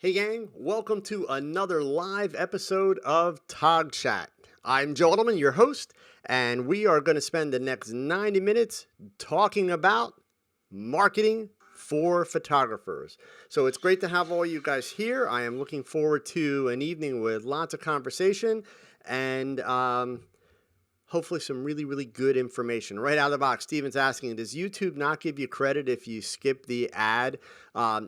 Hey gang, welcome to another live episode of TogChat. I'm Joe Edelman, your host, and we are going to spend the next 90 minutes talking about marketing for photographers. So it's great to have all you guys here. I am looking forward to an evening with lots of conversation and hopefully some really good information right out of the box. Steven's asking, does YouTube not give you credit if you skip the ad?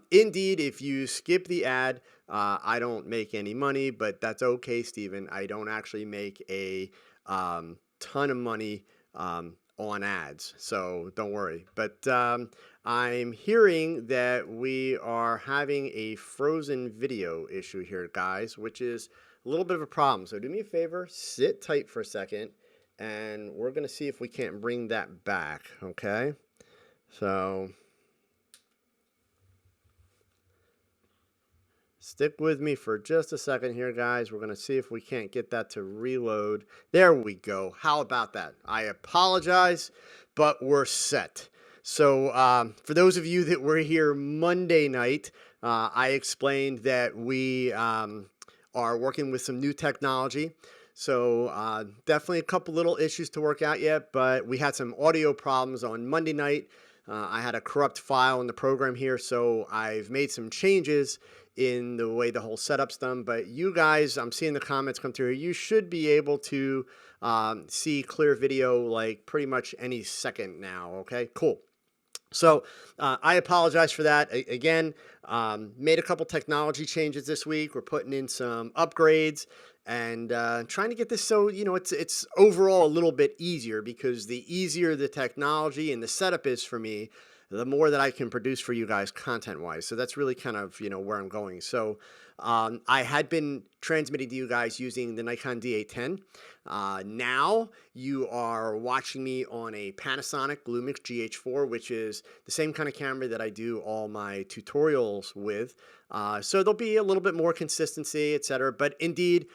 Indeed, if you skip the ad, I don't make any money, but that's okay, Steven. I don't actually make a ton of money on ads, so don't worry. But I'm hearing that we are having a frozen video issue here, guys, which is a little bit of a problem. So do me a favor, sit tight for a second, and we're going to see if we can't bring that back, okay? So stick with me for just a second here, guys. We're going to see if we can't get that to reload. There we go. How about that? I apologize, but we're set. So for those of you that were here Monday night, I explained that we are working with some new technology. So definitely a couple little issues to work out yet, but we had some audio problems on Monday night. I had a corrupt file in the program here, so I've made some changes in the way the whole setup's done. But you guys, I'm seeing the comments come through. You should be able to see clear video like pretty much any second now. Okay, cool. So I apologize for that. Again, made a couple technology changes this week. We're putting in some upgrades and trying to get this so, you know, it's overall a little bit easier, because the easier the technology and the setup is for me, the more that I can produce for you guys content-wise. So that's really kind of, you know, where I'm going. So I had been transmitting to you guys using the Nikon D810. Now you are watching me on a Panasonic Lumix GH4, which is the same kind of camera that I do all my tutorials with. So there'll be a little bit more consistency, etc. But indeed,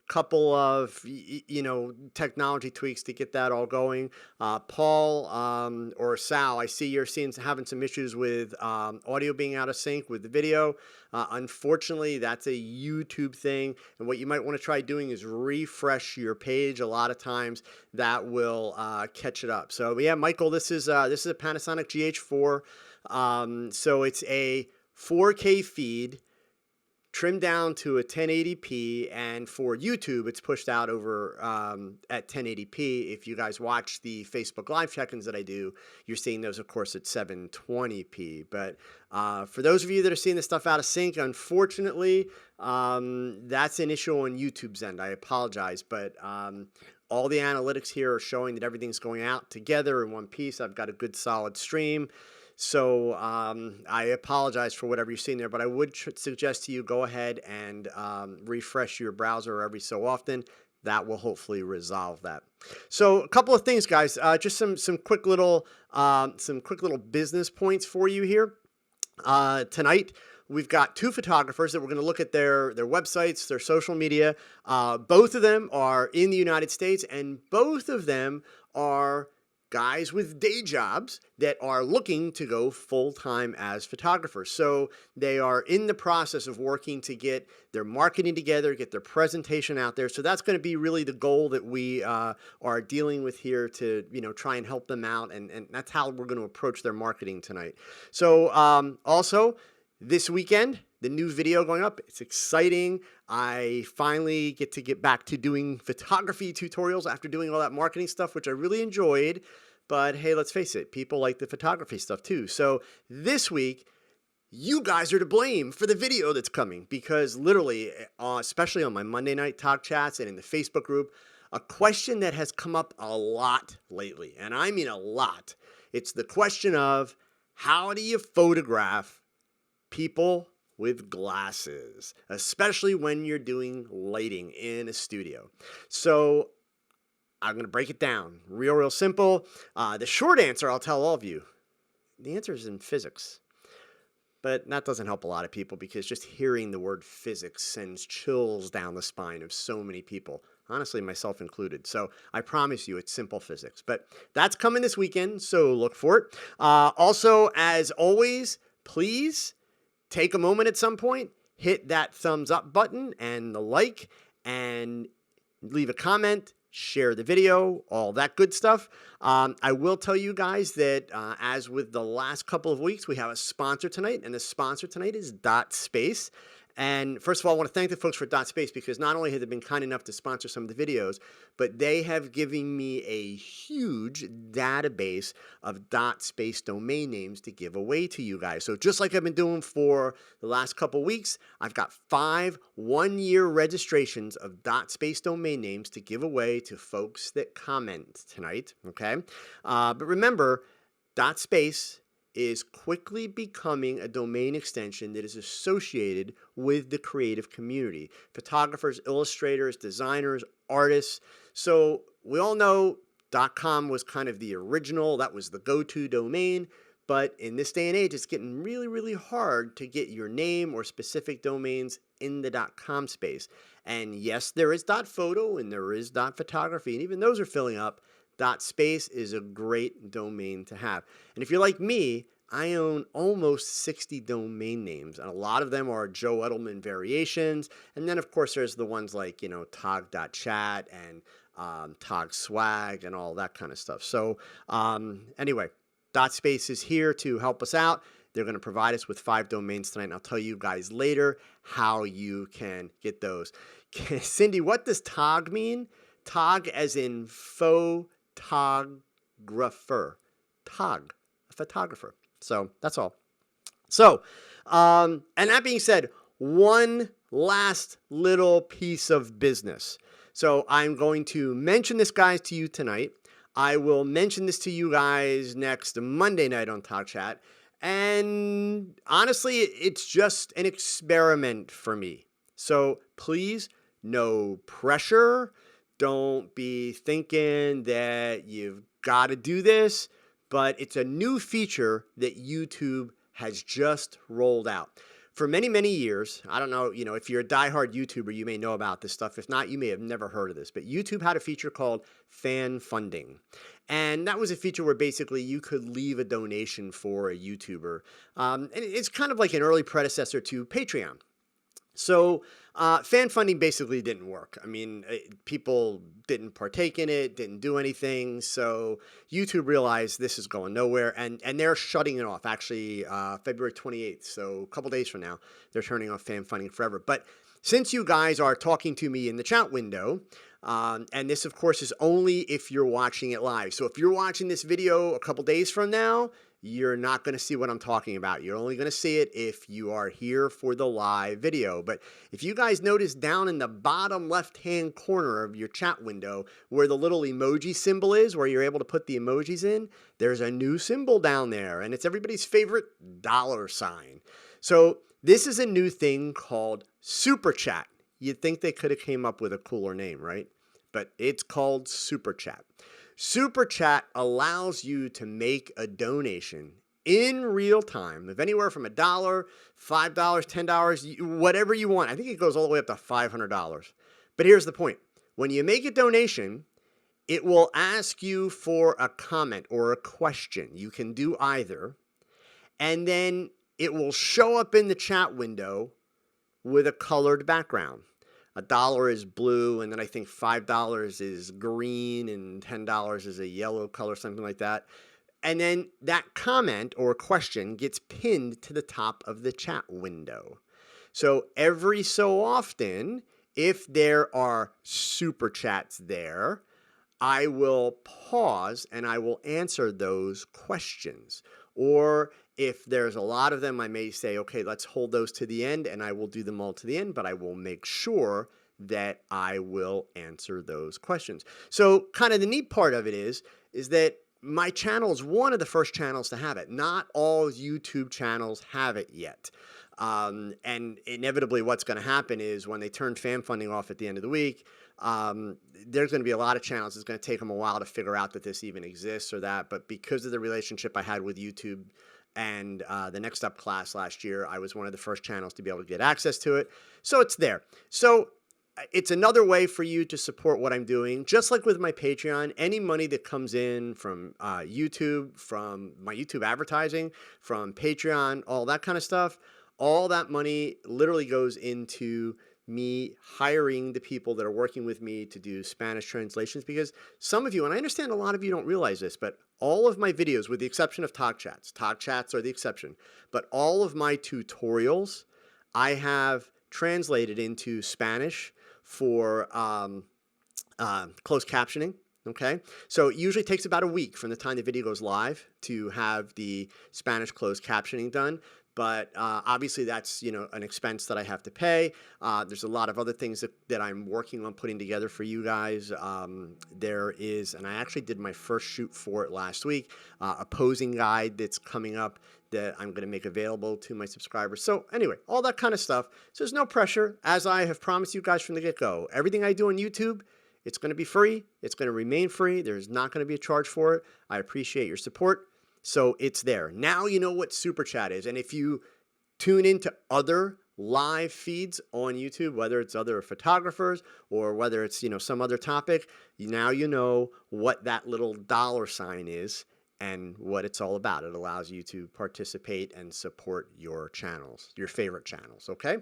couple of technology tweaks to get that all going. Paul or Sal, I see you're having some issues with audio being out of sync with the video. Unfortunately, that's a YouTube thing, and what you might want to try doing is refresh your page. A lot of times that will catch it up. So yeah, Michael, this is a Panasonic GH4. So it's a 4K feed, trimmed down to a 1080p, and for YouTube, it's pushed out over at 1080p. If you guys watch the Facebook Live check-ins that I do, you're seeing those, of course, at 720p. But for those of you that are seeing this stuff out of sync, unfortunately, that's an issue on YouTube's end. I apologize, but all the analytics here are showing that everything's going out together in one piece. I've got a good solid stream. So I apologize for whatever you're seeing there, but I would suggest to you go ahead and refresh your browser every so often. That will hopefully resolve that. So a couple of things, guys. Just some quick little business points for you here. Tonight we've got two photographers that we're going to look at their websites, their social media. Both of them are in the United States, and both of them are guys with day jobs that are looking to go full-time as photographers. So they are in the process of working to get their marketing together, get their presentation out there. So that's going to be really the goal that we are dealing with here to, try and help them out. And that's how we're going to approach their marketing tonight. So also this weekend, the new video going up. It's exciting. I finally get back to doing photography tutorials after doing all that marketing stuff, which I really enjoyed. But hey, let's face it, people like the photography stuff too. So this week, you guys are to blame for the video that's coming, because literally, especially on my Monday night talk chats and in the Facebook group, a question that has come up a lot lately, and I mean a lot. It's the question of, how do you photograph people with glasses, especially when you're doing lighting in a studio? So I'm going to break it down real simple. The short answer, I'll tell all of you, the answer is in physics. But that doesn't help a lot of people, because just hearing the word physics sends chills down the spine of so many people, honestly, myself included. So I promise you it's simple physics. But that's coming this weekend, so look for it. Also, as always, please take a moment at some point, hit that thumbs up button and the like, and leave a comment, share the video, all that good stuff. I will tell you guys that as with the last couple of weeks, we have a sponsor tonight, and the sponsor tonight is Dot Space. And first of all, I want to thank the folks for Dot Space, because not only have they been kind enough to sponsor some of the videos, but they have given me a huge database of Dot Space domain names to give away to you guys. So just like I've been doing for the last couple weeks, I've got 5 one-year registrations of Dot Space domain names to give away to folks that comment tonight, okay? But remember, Dot Space is quickly becoming a domain extension that is associated with the creative community. Photographers, illustrators, designers, artists. So we all know .com was kind of the original, that was the go-to domain. But in this day and age, it's getting really, really hard to get your name or specific domains in the .com space. And yes, there is .photo and there is .photography, and even those are filling up. .space is a great domain to have. And if you're like me, I own almost 60 domain names, and a lot of them are Joe Edelman variations. And then, of course, there's the ones like, Tog.chat and TogSwag and all that kind of stuff. So anyway, .space is here to help us out. They're going to provide us with 5 domains tonight, and I'll tell you guys later how you can get those. Cindy, what does Tog mean? Tog as in photographer. Tog, a photographer. So that's all. So, and that being said, one last little piece of business. So I'm going to mention this, guys, to you tonight. I will mention this to you guys next Monday night on TogChat. And honestly, it's just an experiment for me. So please, no pressure. Don't be thinking that you've got to do this, but it's a new feature that YouTube has just rolled out. For many, many years, I don't know, if you're a diehard YouTuber, you may know about this stuff. If not, you may have never heard of this, but YouTube had a feature called fan funding. And that was a feature where basically you could leave a donation for a YouTuber. And it's kind of like an early predecessor to Patreon. So fan funding basically didn't work. I mean, people didn't partake in it, didn't do anything. So YouTube realized this is going nowhere, and they're shutting it off. Actually, February 28th, so a couple days from now, they're turning off fan funding forever. But since you guys are talking to me in the chat window, and this, of course, is only if you're watching it live. So if you're watching this video a couple days from now, you're not going to see what I'm talking about. You're only going to see it if you are here for the live video. But if you guys notice down in the bottom left-hand corner of your chat window where the little emoji symbol is, where you're able to put the emojis in, there's a new symbol down there, and it's everybody's favorite $sign. So this is a new thing called Super Chat. You'd think they could have came up with a cooler name, right? But it's called Super Chat. Super Chat allows you to make a donation in real time of anywhere from $1, $5, $10, whatever you want. I think it goes all the way up to $500. But here's the point. When you make a donation, it will ask you for a comment or a question. You can do either. And then it will show up in the chat window with a colored background. $1 is blue, and then I think $5 is green, and $10 is a yellow color, something like that. And then that comment or question gets pinned to the top of the chat window. So every so often, if there are super chats there, I will pause and I will answer those questions. Or if there's a lot of them, I may say, okay, let's hold those to the end, and I will do them all to the end, but I will make sure that I will answer those questions. So kind of the neat part of it is that my channel is one of the first channels to have it. Not all YouTube channels have it yet. And inevitably what's going to happen is when they turn fan funding off at the end of the week, there's going to be a lot of channels. It's going to take them a while to figure out that this even exists or that. But because of the relationship I had with YouTube and the Next Up class last year, I was one of the first channels to be able to get access to it. So it's there. So it's another way for you to support what I'm doing. Just like with my Patreon, any money that comes in from YouTube, from my YouTube advertising, from Patreon, all that kind of stuff, all that money literally goes into me hiring the people that are working with me to do Spanish translations, because some of you, and I understand a lot of you don't realize this, but all of my videos, with the exception of TogChats are the exception, but all of my tutorials I have translated into Spanish for closed captioning. Okay, so it usually takes about a week from the time the video goes live to have the Spanish closed captioning done. But obviously that's, an expense that I have to pay. There's a lot of other things that I'm working on putting together for you guys. There is, and I actually did my first shoot for it last week, a posing guide that's coming up that I'm going to make available to my subscribers. So anyway, all that kind of stuff. So there's no pressure. As I have promised you guys from the get-go, everything I do on YouTube, it's going to be free. It's going to remain free. There's not going to be a charge for it. I appreciate your support. So it's there. Now you know what Super Chat is. And if you tune into other live feeds on YouTube, whether it's other photographers or whether it's, some other topic, now you know what that little $ is and what it's all about. It allows you to participate and support your channels, your favorite channels, okay?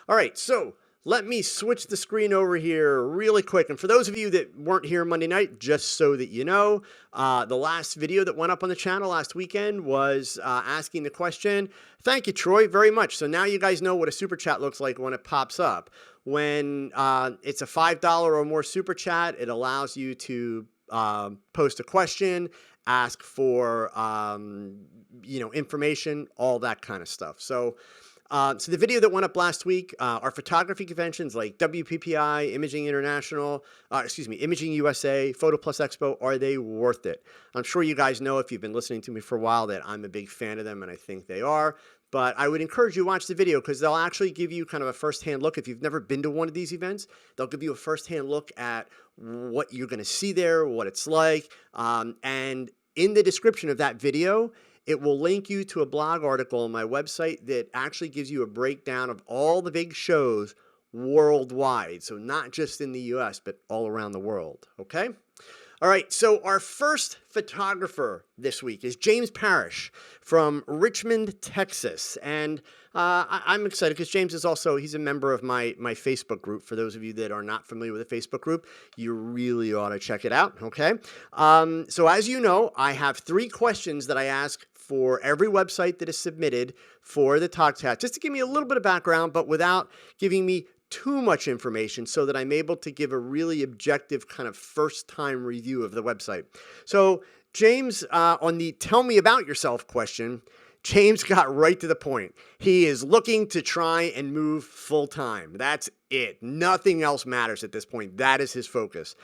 All right, so let me switch the screen over here really quick. And for those of you that weren't here Monday night, just so that you know, the last video that went up on the channel last weekend was asking the question. Thank you, Troy, very much. So now you guys know what a Super Chat looks like when it pops up. When it's a $5 or more Super Chat, it allows you to post a question, ask for information, all that kind of stuff. So the video that went up last week, our photography conventions like WPPI, Imaging International, Imaging USA, Photo Plus Expo, are they worth it? I'm sure you guys know, if you've been listening to me for a while, that I'm a big fan of them, and I think they are. But I would encourage you to watch the video, because they'll actually give you kind of a firsthand look. If you've never been to one of these events, they'll give you a firsthand look at what you're going to see there, what it's like. And in the description of that video, it will link you to a blog article on my website that actually gives you a breakdown of all the big shows worldwide. So not just in the US, but all around the world. Okay? All right, so our first photographer this week is James Parrish from Richmond, Texas. And I'm excited because James is also, he's a member of my Facebook group. For those of you that are not familiar with the Facebook group, you really ought to check it out, okay? So as you know, I have 3 questions that I ask for every website that is submitted for the TogChat, just to give me a little bit of background, but without giving me too much information, so that I'm able to give a really objective kind of first-time review of the website. So James, on the tell me about yourself question, James got right to the point. He is looking to try and move full-time. That's it. Nothing else matters at this point. That is his focus.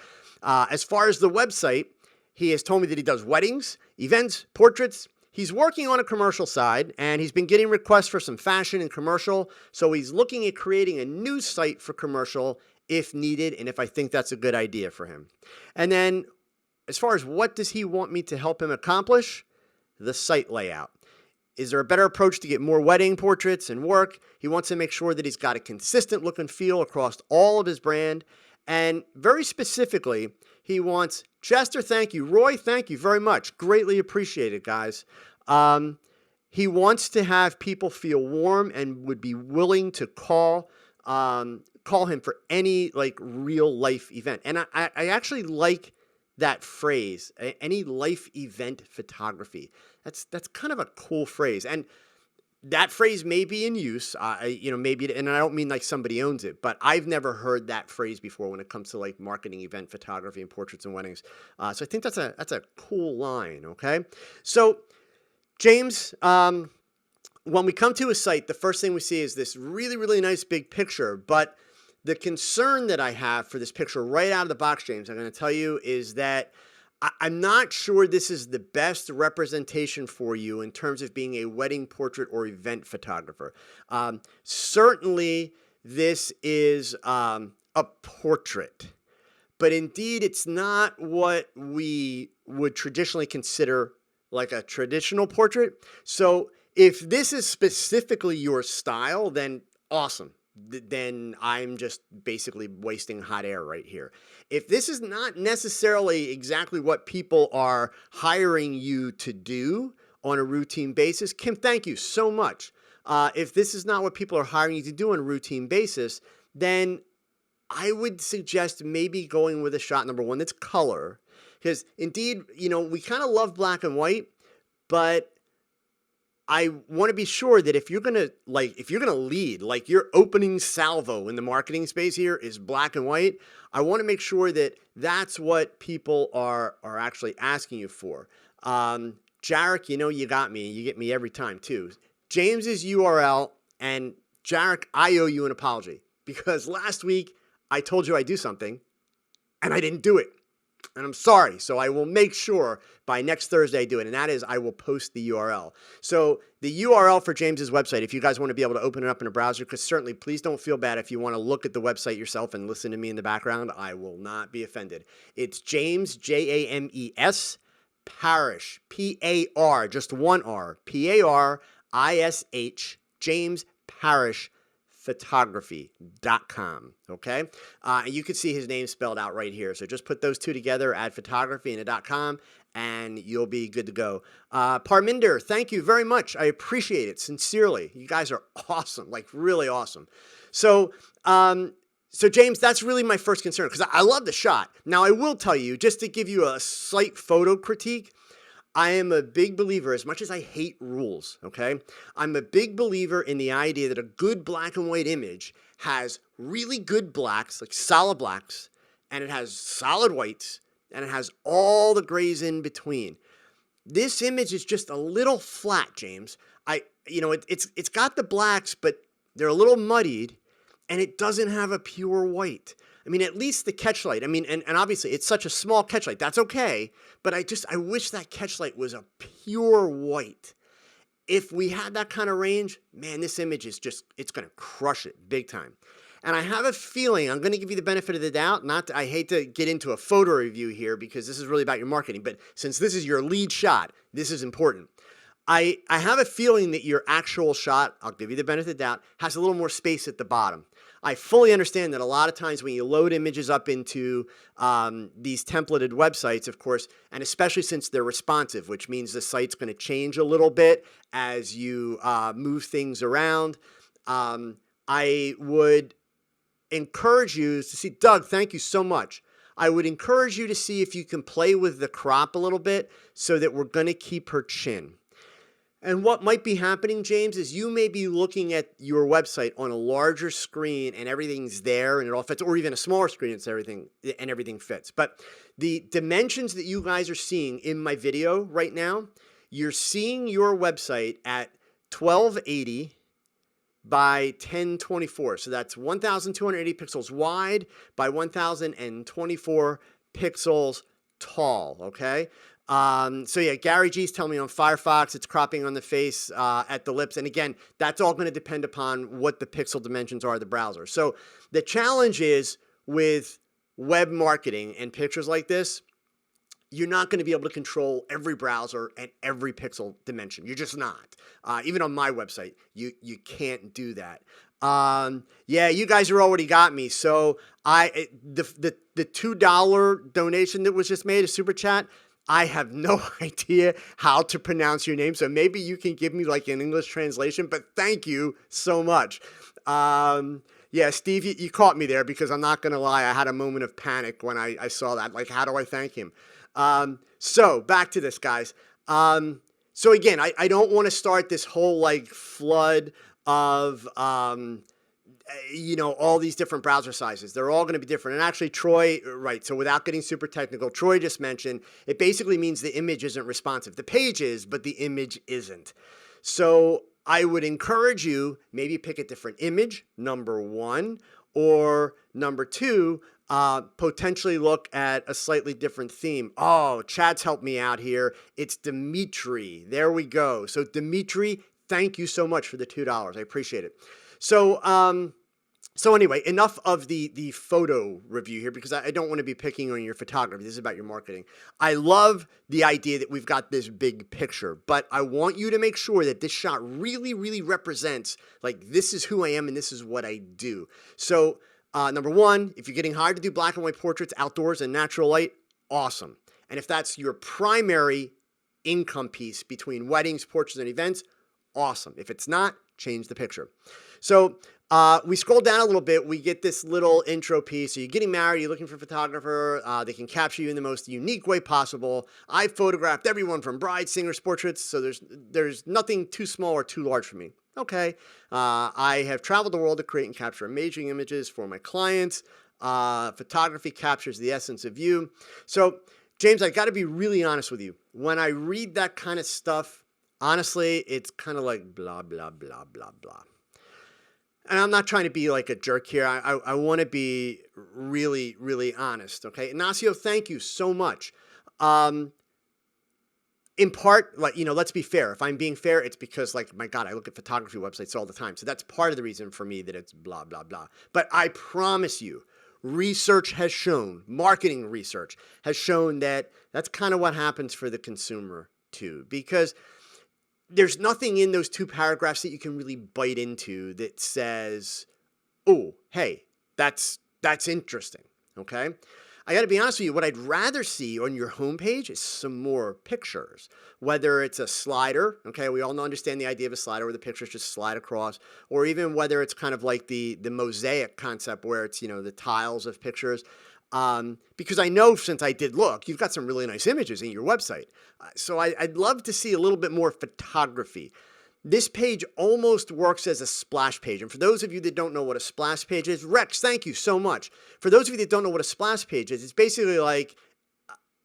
As far as the website, he has told me that he does weddings, events, portraits. He's working on a commercial side, and he's been getting requests for some fashion and commercial, so he's looking at creating a new site for commercial if needed, and if I think that's a good idea for him. And then, as far as what does he want me to help him accomplish? The site layout. Is there a better approach to get more wedding portraits and work? He wants to make sure that he's got a consistent look and feel across all of his brand. And very specifically, he wants, Chester, thank you. Roy, thank you very much. Greatly appreciated, guys. He wants to have people feel warm and would be willing to call him for any real life event. And I actually like that phrase, any life event photography. That's kind of a cool phrase. And that phrase may be in use, maybe, and I don't mean like somebody owns it, but I've never heard that phrase before when it comes to like marketing event photography and portraits and weddings. So I think that's a cool line. Okay. So James, when we come to a site, the first thing we see is this really, really nice big picture, but the concern that I have for this picture right out of the box, James, I'm going to tell you, is that I'm not sure this is the best representation for you in terms of being a wedding portrait or event photographer. Certainly, this is a portrait, but indeed, it's not what we would traditionally consider like a traditional portrait. So if this is specifically your style, then awesome. Then I'm just basically wasting hot air right here. If this is not necessarily exactly what people are hiring you to do on a routine basis, Kim, thank you so much. If this is not what people are hiring you to do on a routine basis, then I would suggest maybe going with a shot number one that's color. Because indeed, we kind of love black and white, but I want to be sure that if you're gonna lead, like your opening salvo in the marketing space here is black and white, I want to make sure that that's what people are actually asking you for. Jarek, you got me. You get me every time too. James's URL, and Jarek, I owe you an apology because last week I told you I'd do something and I didn't do it. And I'm sorry. So I will make sure by next Thursday I do it. And that is, I will post the URL. So the URL for James's website, if you guys want to be able to open it up in a browser, because certainly please don't feel bad if you want to look at the website yourself and listen to me in the background. I will not be offended. It's James, James, Parish, P-A-R, just one R, P-A-R-I-S-H, James Parish photography.com. Okay. And you can see his name spelled out right here. So just put those two together, add photography and a .com, and you'll be good to go. Parminder, thank you very much. I appreciate it sincerely. You guys are awesome, like really awesome. So, James, that's really my first concern because I love the shot. Now, I will tell you, just to give you a slight photo critique, I am a big believer, as much as I hate rules, okay? I'm a big believer in the idea that a good black and white image has really good blacks, like solid blacks, and it has solid whites, and it has all the grays in between. This image is just a little flat, James. It's got the blacks, but they're a little muddied, and it doesn't have a pure white. I mean, at least the catchlight. I mean, and obviously it's such a small catchlight. That's okay. But I wish that catchlight was a pure white. If we had that kind of range, man, this image is it's going to crush it big time. And I have a feeling, I'm going to give you the benefit of the doubt. I hate to get into a photo review here because this is really about your marketing. But since this is your lead shot, this is important. I have a feeling that your actual shot, I'll give you the benefit of the doubt, has a little more space at the bottom. I fully understand that a lot of times when you load images up into these templated websites, of course, and especially since they're responsive, which means the site's going to change a little bit as you move things around, I would encourage you to see, Doug, thank you so much. I would encourage you to see if you can play with the crop a little bit so that we're going to keep her chin. And what might be happening, James, is you may be looking at your website on a larger screen and everything's there and it all fits, or even a smaller screen and everything fits. But the dimensions that you guys are seeing in my video right now, you're seeing your website at 1280 by 1024. So that's 1,280 pixels wide by 1,024 pixels tall, okay? So yeah, Gary G's telling me on Firefox, it's cropping on the face at the lips. And again, that's all going to depend upon what the pixel dimensions are of the browser. So the challenge is with web marketing and pictures like this, you're not going to be able to control every browser and every pixel dimension. You're just not. Even on my website, you can't do that. Yeah, you guys are already got me. So the $2 donation that was just made, a super chat, I have no idea how to pronounce your name, so maybe you can give me like an English translation, but thank you so much. Yeah, Steve, you caught me there because I'm not going to lie. I had a moment of panic when I saw that. Like, how do I thank him? So back to this, guys. So again, I don't want to start this whole like flood of all these different browser sizes. They're all going to be different. And actually, Troy, right, so without getting super technical, Troy just mentioned, it basically means the image isn't responsive. The page is, but the image isn't. So I would encourage you, maybe pick a different image, number one, or number two, potentially look at a slightly different theme. Oh, Chad's helped me out here. It's Dimitri. There we go. So Dimitri, thank you so much for the $2. I appreciate it. So anyway, enough of the photo review here because I don't want to be picking on your photography. This is about your marketing. I love the idea that we've got this big picture, but I want you to make sure that this shot really, really represents like this is who I am and this is what I do. So number one, if you're getting hired to do black and white portraits outdoors in natural light, awesome. And if that's your primary income piece between weddings, portraits, and events, awesome. If it's not, change the picture. So we scroll down a little bit. We get this little intro piece. So you're getting married. You're looking for a photographer. They can capture you in the most unique way possible. I photographed everyone from brides, singers, portraits. So there's nothing too small or too large for me. Okay. I have traveled the world to create and capture amazing images for my clients. Photography captures the essence of you. So James, I got to be really honest with you. When I read that kind of stuff, honestly, it's kind of like blah, blah, blah, blah, blah. And I'm not trying to be like a jerk here. I want to be really, really honest. Okay. Ignacio, thank you so much. In part, like, let's be fair. If I'm being fair, it's because, like, my God, I look at photography websites all the time. So that's part of the reason for me that it's blah, blah, blah. But I promise you, research has shown, marketing research has shown that that's kind of what happens for the consumer too, because there's nothing in those 2 paragraphs that you can really bite into that says, oh, hey, that's interesting, okay? I got to be honest with you, what I'd rather see on your homepage is some more pictures, whether it's a slider, okay? We all understand the idea of a slider where the pictures just slide across, or even whether it's kind of like the mosaic concept where it's, the tiles of pictures. Because I know, since I did look, you've got some really nice images in your website. So I'd love to see a little bit more photography. This page almost works as a splash page. And for those of you that don't know what a splash page is, Rex, thank you so much. For those of you that don't know what a splash page is, it's basically like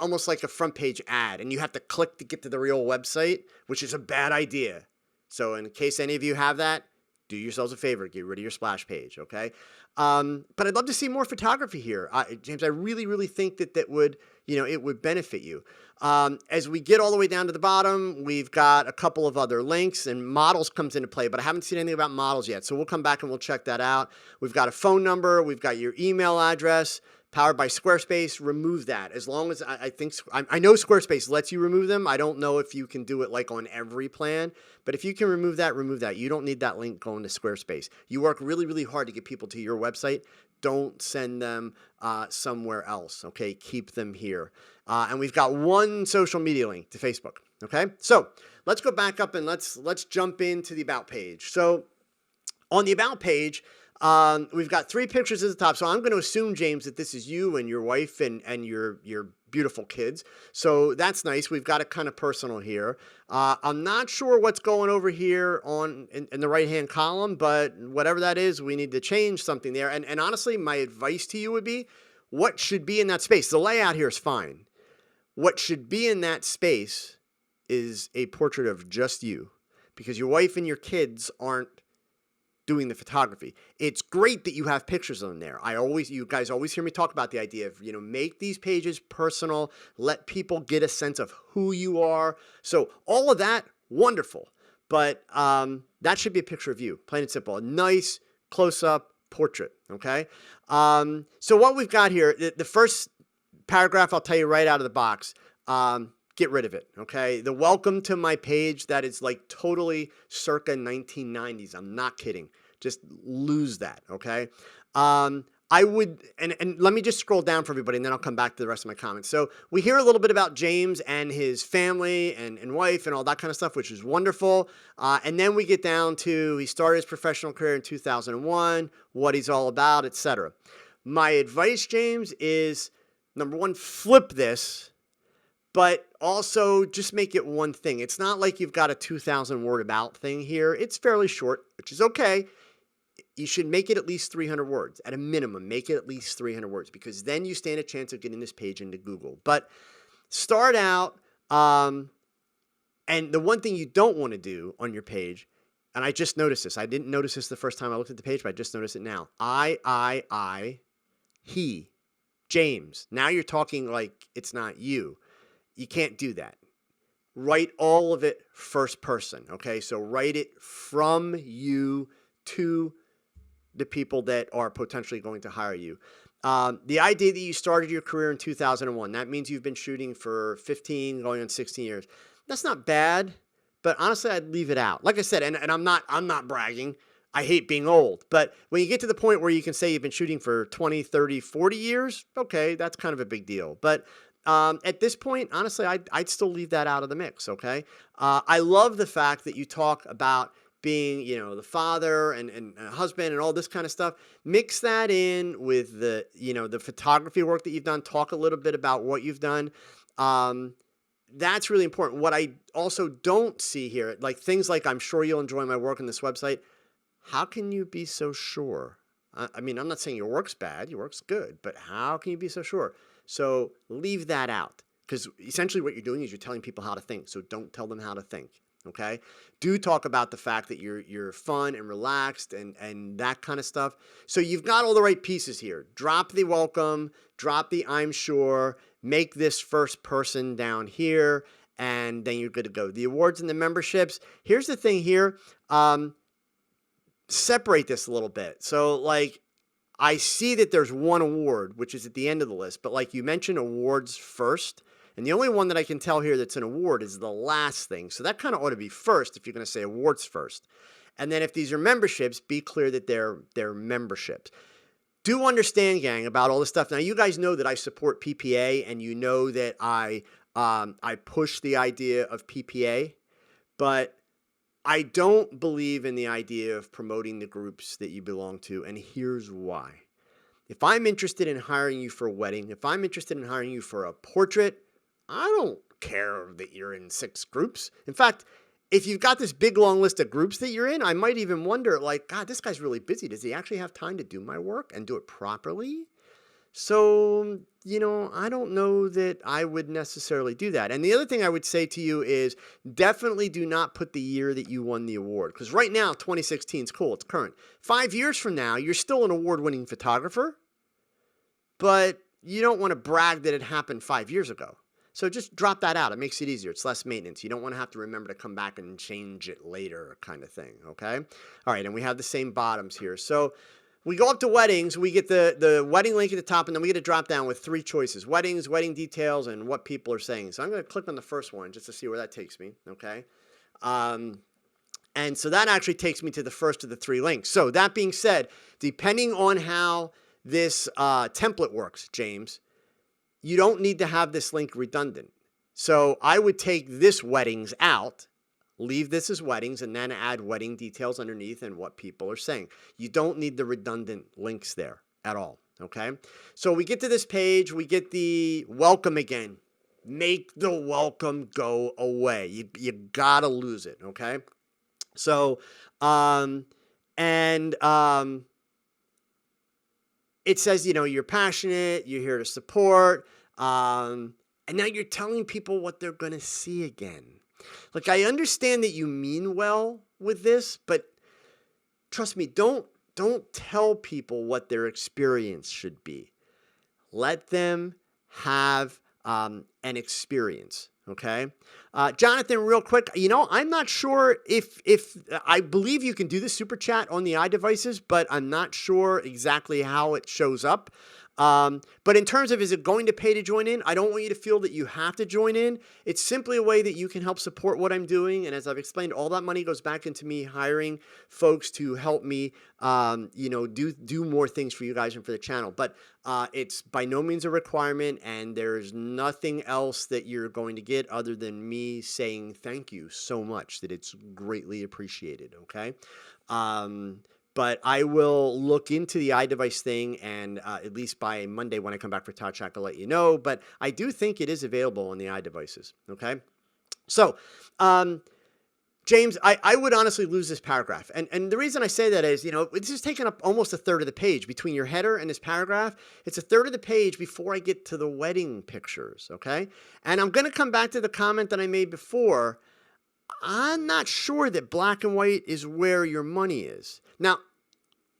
almost like a front page ad. And you have to click to get to the real website, which is a bad idea. So in case any of you have that, do yourselves a favor, get rid of your splash page, okay? But I'd love to see more photography here. James, I really, really think that would, it would benefit you. As we get all the way down to the bottom, we've got a couple of other links, and models comes into play, but I haven't seen anything about models yet. So we'll come back and we'll check that out. We've got a phone number. We've got your email address. Powered by Squarespace, remove that. As long as I know Squarespace lets you remove them. I don't know if you can do it like on every plan, but if you can remove that, remove that. You don't need that link going to Squarespace. You work really, really hard to get people to your website. Don't send them somewhere else, okay? Keep them here. And we've got one social media link to Facebook, okay? So let's go back up and let's jump into the About page. So on the About page, we've got 3 pictures at the top. So I'm going to assume, James, that this is you and your wife and your beautiful kids. So that's nice. We've got it kind of personal here. I'm not sure what's going over here in the right-hand column, but whatever that is, we need to change something there. And honestly, my advice to you would be, what should be in that space? The layout here is fine. What should be in that space is a portrait of just you, because your wife and your kids aren't doing the photography. It's great that you have pictures on there. You guys always hear me talk about the idea of, make these pages personal, let people get a sense of who you are. So all of that, wonderful. But that should be a picture of you, plain and simple. A nice close-up portrait, okay? So what we've got here, the first paragraph, I'll tell you right out of the box, get rid of it, okay? The welcome to my page, that is like totally circa 1990s. I'm not kidding. Just lose that, okay? I would, and let me just scroll down for everybody, and then I'll come back to the rest of my comments. So we hear a little bit about James and his family and wife and all that kind of stuff, which is wonderful. And then we get down to, he started his professional career in 2001, what he's all about, etc. My advice, James, is, number one, flip this, but also just make it one thing. It's not like you've got a 2,000 word about thing here. It's fairly short, which is okay. You should make it at least 300 words. At a minimum, make it at least 300 words, because then you stand a chance of getting this page into Google. But start out, and the one thing you don't want to do on your page, and I just noticed this. I didn't notice this the first time I looked at the page, but I just noticed it now. I, he, James. Now you're talking like it's not you. You can't do that. Write all of it first person, okay? So write it from you to the people that are potentially going to hire you. The idea that you started your career in 2001, that means you've been shooting for 15, going on 16 years. That's not bad, but honestly, I'd leave it out. Like I said, and I'm not bragging. I hate being old. But when you get to the point where you can say you've been shooting for 20, 30, 40 years, okay, that's kind of a big deal. But at this point, honestly, I'd still leave that out of the mix, okay? I love the fact that you talk about being, the father and husband and all this kind of stuff. Mix that in with the, the photography work that you've done. Talk a little bit about what you've done. That's really important. What I also don't see here, like things like, I'm sure you'll enjoy my work on this website. How can you be so sure? I mean, I'm not saying your work's bad. Your work's good. But how can you be so sure? So leave that out. Because essentially what you're doing is you're telling people how to think. So don't tell them how to think. Okay? Do talk about the fact that you're fun and relaxed and that kind of stuff. So you've got all the right pieces here. Drop the welcome. Drop the I'm sure. Make this first person down here. And then you're good to go. The awards and the memberships. Here's the thing here. Separate this a little bit. So like, I see that there's one award, which is at the end of the list, but like you mentioned awards first. And the only one that I can tell here that's an award is the last thing. So that kind of ought to be first if you're going to say awards first. And then if these are memberships, be clear that they're memberships. Do understand, gang, about all this stuff. Now, you guys know that I support PPA, and you know that I push the idea of PPA, but I don't believe in the idea of promoting the groups that you belong to, and here's why. If I'm interested in hiring you for a wedding, if I'm interested in hiring you for a portrait, I don't care that you're in 6 groups. In fact, if you've got this big long list of groups that you're in, I might even wonder, like, God, this guy's really busy. Does he actually have time to do my work and do it properly? So, I don't know that I would necessarily do that. And the other thing I would say to you is definitely do not put the year that you won the award. Because right now, 2016 is cool. It's current. 5 years from now, you're still an award-winning photographer, but you don't want to brag that it happened 5 years ago. So just drop that out. It makes it easier. It's less maintenance. You don't want to have to remember to come back and change it later kind of thing, okay? All right, and we have the same bottoms here. So we go up to weddings. We get the wedding link at the top, and then we get a drop down with 3 choices: weddings, wedding details, and what people are saying. So I'm going to click on the first one just to see where that takes me, okay? And so that actually takes me to the first of the 3 links. So that being said, depending on how this template works, James, you don't need to have this link redundant. So I would take this weddings out, leave this as weddings, and then add wedding details underneath and what people are saying. You don't need the redundant links there at all, okay? So we get to this page, we get the welcome again. Make the welcome go away. You gotta lose it, okay? So, it says, you're passionate, you're here to support, and now you're telling people what they're going to see again. Like, I understand that you mean well with this, but trust me, don't tell people what their experience should be. Let them have an experience. Okay. Jonathan, real quick, I'm not sure if I believe you can do the super chat on the iDevices, but I'm not sure exactly how it shows up. But in terms of, is it going to pay to join in? I don't want you to feel that you have to join in. It's simply a way that you can help support what I'm doing. And as I've explained, all that money goes back into me hiring folks to help me, do more things for you guys and for the channel. But it's by no means a requirement, and there's nothing else that you're going to get other than me saying thank you so much, that it's greatly appreciated. Okay. But I will look into the iDevice thing, and at least by Monday when I come back for TogChat, I'll let you know. But I do think it is available on the iDevices, okay? So, James, I would honestly lose this paragraph. And the reason I say that is, this is taking up almost a third of the page between your header and this paragraph. It's a third of the page before I get to the wedding pictures, okay? And I'm going to come back to the comment that I made before. I'm not sure that black and white is where your money is. Now,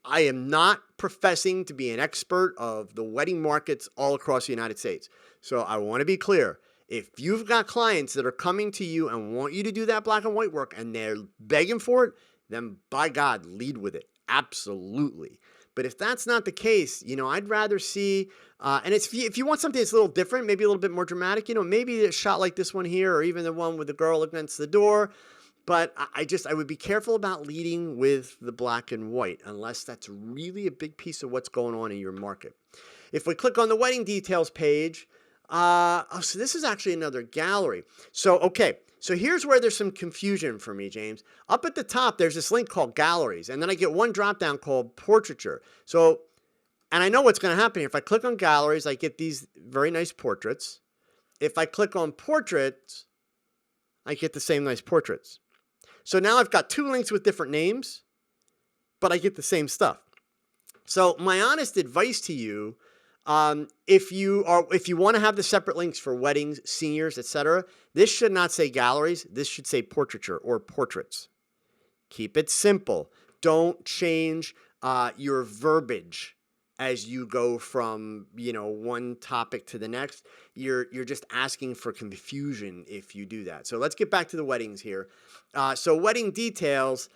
I am not professing to be an expert of the wedding markets all across the United States. So I want to be clear. If you've got clients that are coming to you and want you to do that black and white work and they're begging for it, then by God, lead with it. Absolutely. But if that's not the case, I'd rather see, and if you want something that's a little different, maybe a little bit more dramatic, maybe a shot like this one here, or even the one with the girl against the door. But I would be careful about leading with the black and white, unless that's really a big piece of what's going on in your market. If we click on the wedding details page, so this is actually another gallery. So, okay. So here's where there's some confusion for me, James. Up at the top, there's this link called galleries, and then I get one drop down called portraiture. So, and I know what's going to happen here. If I click on galleries, I get these very nice portraits. If I click on portraits, I get the same nice portraits. So now I've got two links with different names, but I get the same stuff. So my honest advice to you, if you want to have the separate links for weddings, seniors, etc., this should not say galleries. This should say portraiture or portraits. Keep it simple. Don't change your verbiage as you go from one topic to the next. You're just asking for confusion if you do that. So let's get back to the weddings here. So wedding details.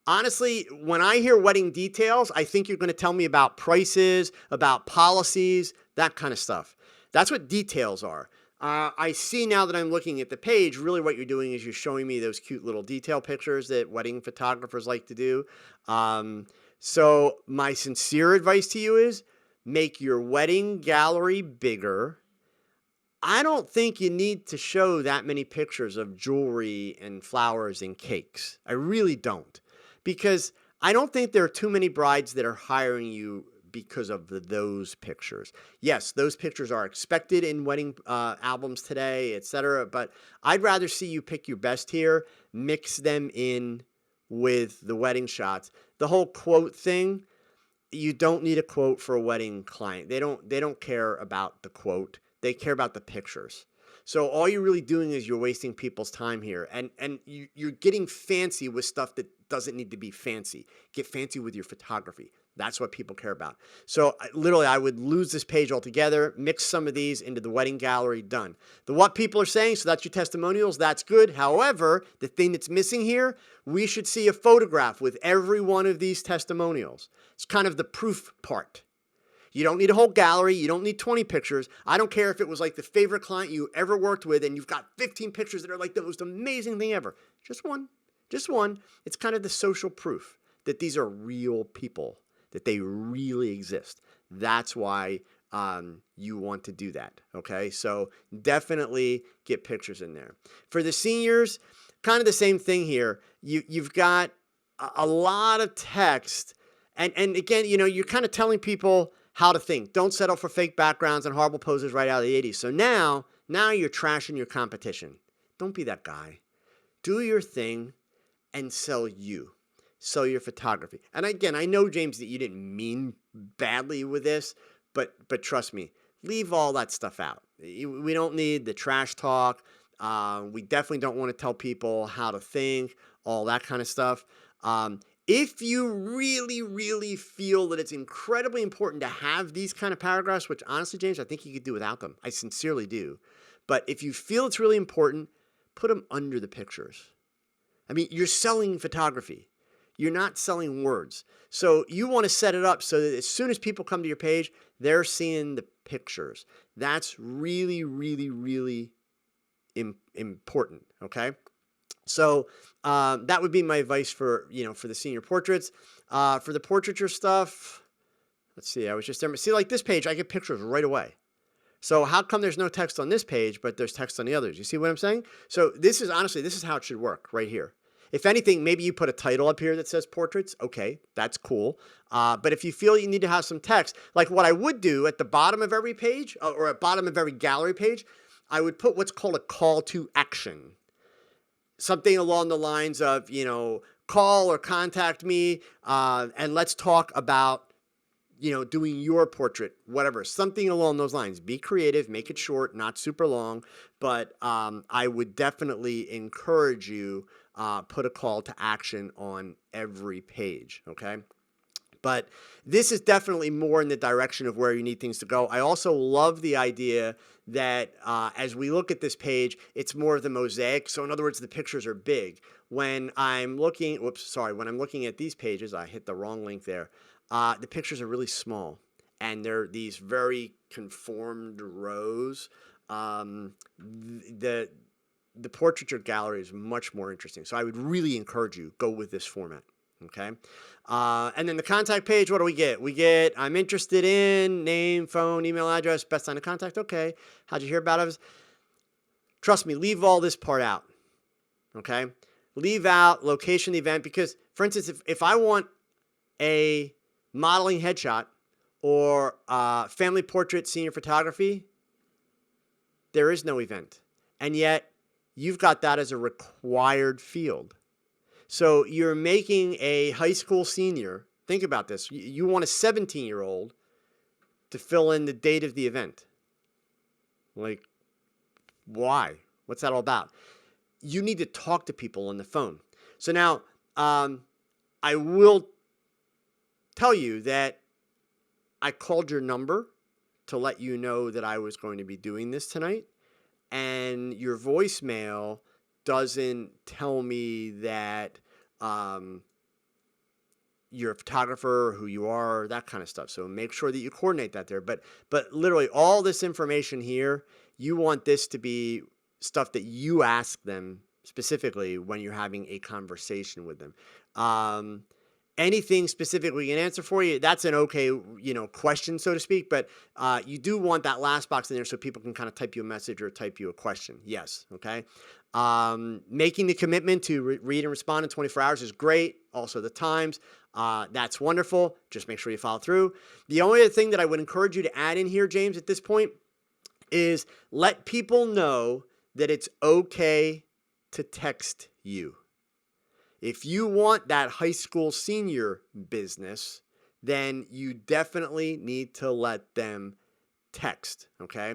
Honestly, when I hear wedding details, I think you're going to tell me about prices, about policies, that kind of stuff. That's what details are. I see now that I'm looking at the page, really what you're doing is you're showing me those cute little detail pictures that wedding photographers like to do. So my sincere advice to you is make your wedding gallery bigger. I don't think you need to show that many pictures of jewelry and flowers and cakes. I really don't. Because I don't think there are too many brides that are hiring you because of those pictures. Yes, those pictures are expected in wedding albums today, etc. But I'd rather see you pick your best here, mix them in with the wedding shots. The whole quote thing, you don't need a quote for a wedding client. They don't care about the quote. They care about the pictures. So all you're really doing is you're wasting people's time here. And you're getting fancy with stuff that doesn't need to be fancy. Get fancy with your photography. That's what people care about. So literally, I would lose this page altogether, mix some of these into the wedding gallery, done. The what people are saying, so that's your testimonials, that's good. However, the thing that's missing here, we should see a photograph with every one of these testimonials. It's kind of the proof part. You don't need a whole gallery. You don't need 20 pictures. I don't care if it was like the favorite client you ever worked with and you've got 15 pictures that are like the most amazing thing ever. Just one. Just one. It's kind of the social proof that these are real people, that they really exist. That's why you want to do that, okay? So definitely get pictures in there. For the seniors, kind of the same thing here. You've got a lot of text. And again, you're kind of telling people how to think. Don't settle for fake backgrounds and horrible poses right out of the 80s. So now you're trashing your competition. Don't be that guy. Do your thing and sell you. Sell your photography. And again, I know, James, that you didn't mean badly with this, but trust me, leave all that stuff out. We don't need the trash talk. We definitely don't want to tell people how to think, all that kind of stuff. If you really, really feel that it's incredibly important to have these kind of paragraphs, which honestly, James, I think you could do without them. I sincerely do. But if you feel it's really important, put them under the pictures. I mean, you're selling photography. You're not selling words. So you want to set it up so that as soon as people come to your page, they're seeing the pictures. That's really, really, really important, okay? So that would be my advice for the senior portraits. For the portraiture stuff, let's see. I was just there. See, like this page, I get pictures right away. So how come there's no text on this page, but there's text on the others? You see what I'm saying? So this is how it should work right here. If anything, maybe you put a title up here that says portraits. Okay, that's cool. But if you feel you need to have some text, like what I would do at the bottom of every page or at bottom of every gallery page, I would put what's called a call to action. Something along the lines of, call or contact me and let's talk about, doing your portrait, whatever, something along those lines. Be creative, make it short, not super long, but I would definitely encourage you put a call to action on every page, okay? But this is definitely more in the direction of where you need things to go. I also love the idea that as we look at this page, it's more of the mosaic. So in other words, the pictures are big. When I'm looking at these pages, I hit the wrong link there. The pictures are really small, and they're these very conformed rows. The portraiture gallery is much more interesting. So I would really encourage you, go with this format. Okay. And then the contact page, what do we get? We get, I'm interested in, name, phone, email address, best time to contact. Okay. How'd you hear about us? Trust me, leave all this part out. Okay? Leave out location of the event because, for instance, if I want a modeling headshot or family portrait senior photography, there is no event. And yet, you've got that as a required field. So you're making a high school senior, think about this, you want a 17-year-old to fill in the date of the event. Like, why? What's that all about? You need to talk to people on the phone. So now, I will tell you that I called your number to let you know that I was going to be doing this tonight. And your voicemail doesn't tell me that you're a photographer, who you are, that kind of stuff. So make sure that you coordinate that there. But literally all this information here, you want this to be stuff that you ask them specifically when you're having a conversation with them. Anything specific we can answer for you, that's an okay, question, so to speak. But you do want that last box in there so people can kind of type you a message or type you a question. Yes, okay. Making the commitment to read and respond in 24 hours is great. Also the times, that's wonderful. Just make sure you follow through. The only other thing that I would encourage you to add in here, James, at this point is let people know that it's okay to text you. If you want that high school senior business, then you definitely need to let them text, okay?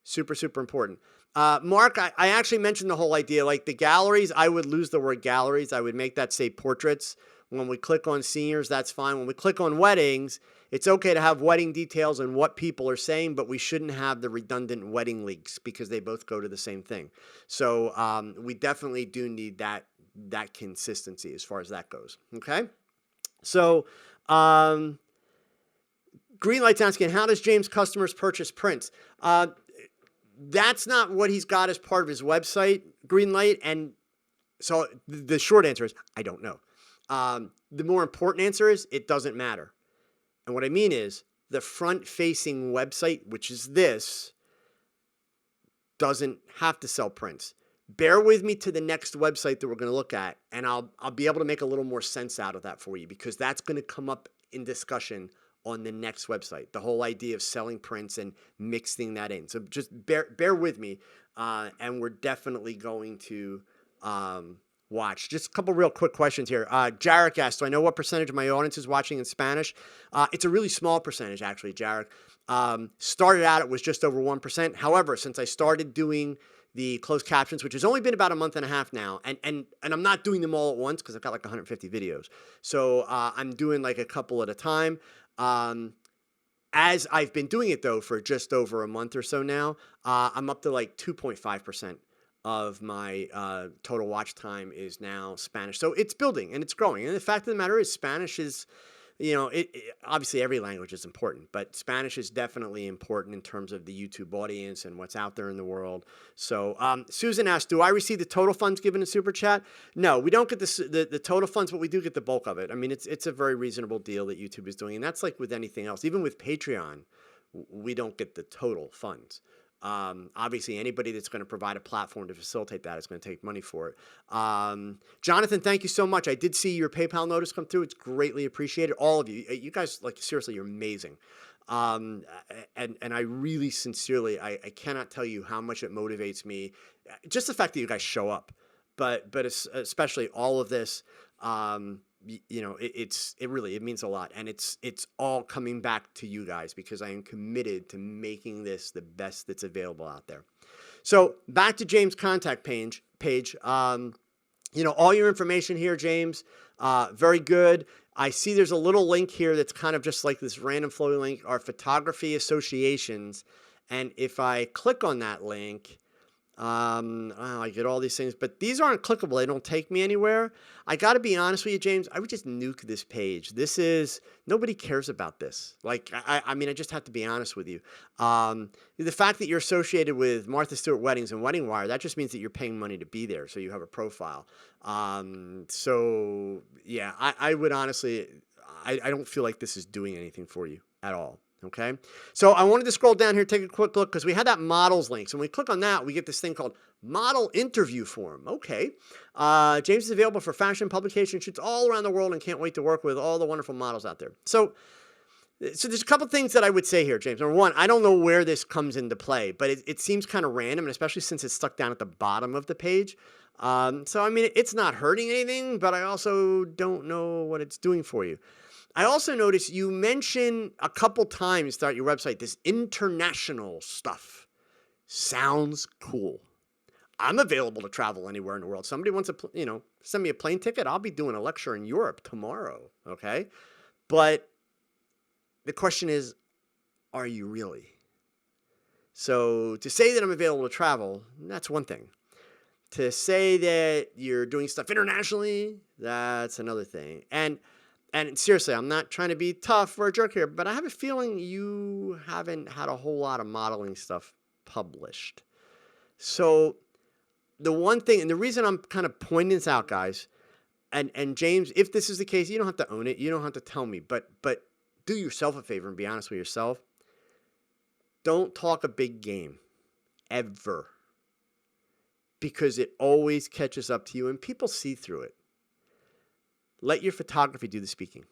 Super, super important. Mark, I actually mentioned the whole idea, like the galleries, I would lose the word galleries. I would make that say portraits. When we click on seniors, that's fine. When we click on weddings, it's okay to have wedding details and what people are saying, but we shouldn't have the redundant wedding links because they both go to the same thing. So we definitely do need that consistency as far as that goes. Okay. So, Greenlight's asking, how does James' customers purchase prints? That's not what he's got as part of his website, Greenlight. And so the short answer is, I don't know. The more important answer is, it doesn't matter. And what I mean is, the front-facing website, which is this, doesn't have to sell prints. Bear with me to the next website that we're going to look at, and I'll be able to make a little more sense out of that for you, because that's going to come up in discussion on the next website, the whole idea of selling prints and mixing that in. So just bear with me, and we're definitely going to watch. Just a couple real quick questions here. Jarek asked, so I know what percentage of my audience is watching in Spanish. It's a really small percentage, actually, Jarek. Started out, it was just over 1%. However, since I started doing the closed captions, which has only been about a month and a half now, and I'm not doing them all at once because I've got like 150 videos. So I'm doing like a couple at a time. As I've been doing it, though, for just over a month or so now, I'm up to like 2.5% of my total watch time is now Spanish. So it's building and it's growing. And the fact of the matter is, Spanish is, obviously every language is important, but Spanish is definitely important in terms of the YouTube audience and what's out there in the world. So Susan asked, do I receive the total funds given in Super Chat? No, we don't get the total funds, but we do get the bulk of it. I mean, it's a very reasonable deal that YouTube is doing. And that's like with anything else. Even with Patreon, we don't get the total funds. Obviously, anybody that's going to provide a platform to facilitate that is going to take money for it. Jonathan, thank you so much. I did see your PayPal notice come through. It's greatly appreciated. All of you. You guys, like, seriously, you're amazing. And I really sincerely, I cannot tell you how much it motivates me. Just the fact that you guys show up, but especially all of this, it means a lot, and it's all coming back to you guys because I am committed to making this the best that's available out there. So back to James' contact page. All your information here, James, very good. I see there's a little link here that's kind of just like this random floating link, our photography associations, and if I click on that link, I get all these things, but these aren't clickable. They don't take me anywhere. I got to be honest with you, James. I would just nuke this page. Nobody cares about this. Like, I mean, I just have to be honest with you. The fact that you're associated with Martha Stewart Weddings and Wedding Wire, that just means that you're paying money to be there. So you have a profile. So yeah, I would honestly, I don't feel like this is doing anything for you at all. Okay. So I wanted to scroll down here, take a quick look because we had that models link. So when we click on that, we get this thing called model interview form. Okay. James is available for fashion publication shoots all around the world and can't wait to work with all the wonderful models out there. So there's a couple things that I would say here, James. Number one, I don't know where this comes into play, but it seems kind of random, and especially since it's stuck down at the bottom of the page. So, I mean, it's not hurting anything, but I also don't know what it's doing for you. I also noticed you mention a couple times throughout your website this international stuff. Sounds cool. I'm available to travel anywhere in the world. Somebody wants to, send me a plane ticket. I'll be doing a lecture in Europe tomorrow. Okay. But the question is, are you really? So to say that I'm available to travel, that's one thing. To say that you're doing stuff internationally, that's another thing. And seriously, I'm not trying to be tough or a jerk here, but I have a feeling you haven't had a whole lot of modeling stuff published. So the one thing, and the reason I'm kind of pointing this out, guys, and James, if this is the case, you don't have to own it. You don't have to tell me, but do yourself a favor and be honest with yourself. Don't talk a big game, ever. Because it always catches up to you and people see through it. Let your photography do the speaking.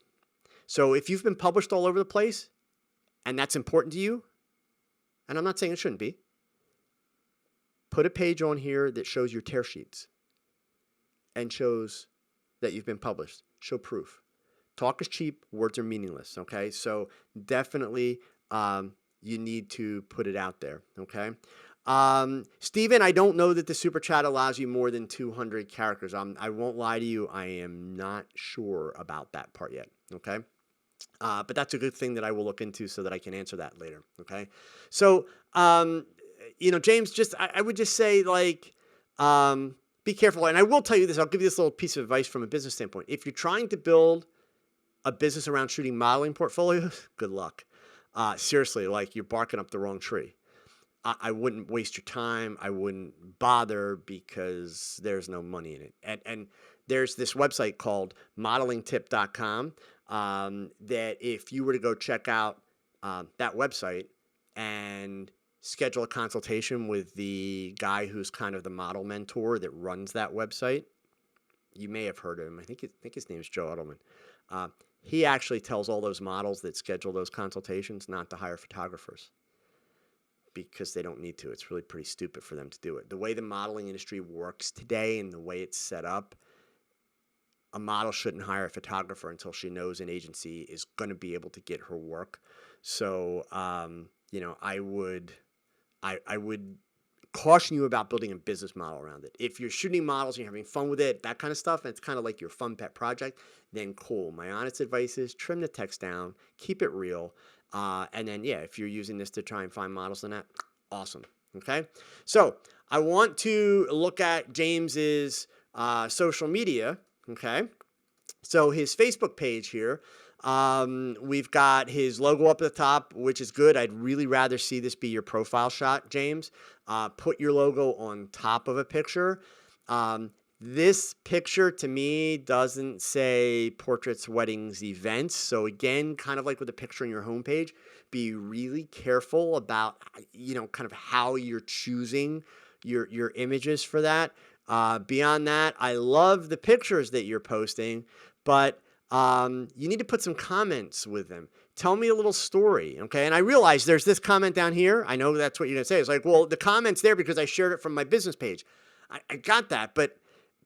So if you've been published all over the place and that's important to you, and I'm not saying it shouldn't be, put a page on here that shows your tear sheets and shows that you've been published. Show proof. Talk is cheap, words are meaningless, okay? So definitely you need to put it out there, okay? Steven, I don't know that the super chat allows you more than 200 characters. I won't lie to you. I am not sure about that part yet. Okay. But that's a good thing that I will look into so that I can answer that later. Okay. So, James, I would just say be careful. And I will tell you this, I'll give you this little piece of advice from a business standpoint. If you're trying to build a business around shooting modeling portfolios, good luck. Seriously, you're barking up the wrong tree. I wouldn't waste your time. I wouldn't bother because there's no money in it. And there's this website called modelingtip.com that if you were to go check out that website and schedule a consultation with the guy who's kind of the model mentor that runs that website, you may have heard of him. I think his name is Joe Edelman. He actually tells all those models that schedule those consultations not to hire photographers, because they don't need to. It's really pretty stupid for them to do it. The way the modeling industry works today and the way it's set up, a model shouldn't hire a photographer until she knows an agency is going to be able to get her work. So, I would caution you about building a business model around it. If you're shooting models and you're having fun with it, that kind of stuff, and it's kind of like your fun pet project, then cool. My honest advice is trim the text down, keep it real. And then, if you're using this to try and find models in that, awesome. Okay. So I want to look at James's social media. Okay. So his Facebook page here, we've got his logo up at the top, which is good. I'd really rather see this be your profile shot, James. Put your logo on top of a picture. This picture to me doesn't say portraits, weddings, events. So again, kind of like with the picture on your homepage, be really careful about, kind of how you're choosing your images for that. Beyond that, I love the pictures that you're posting, but you need to put some comments with them. Tell me a little story, okay? And I realize there's this comment down here. I know that's what you're going to say. It's like, well, the comment's there because I shared it from my business page. I got that, but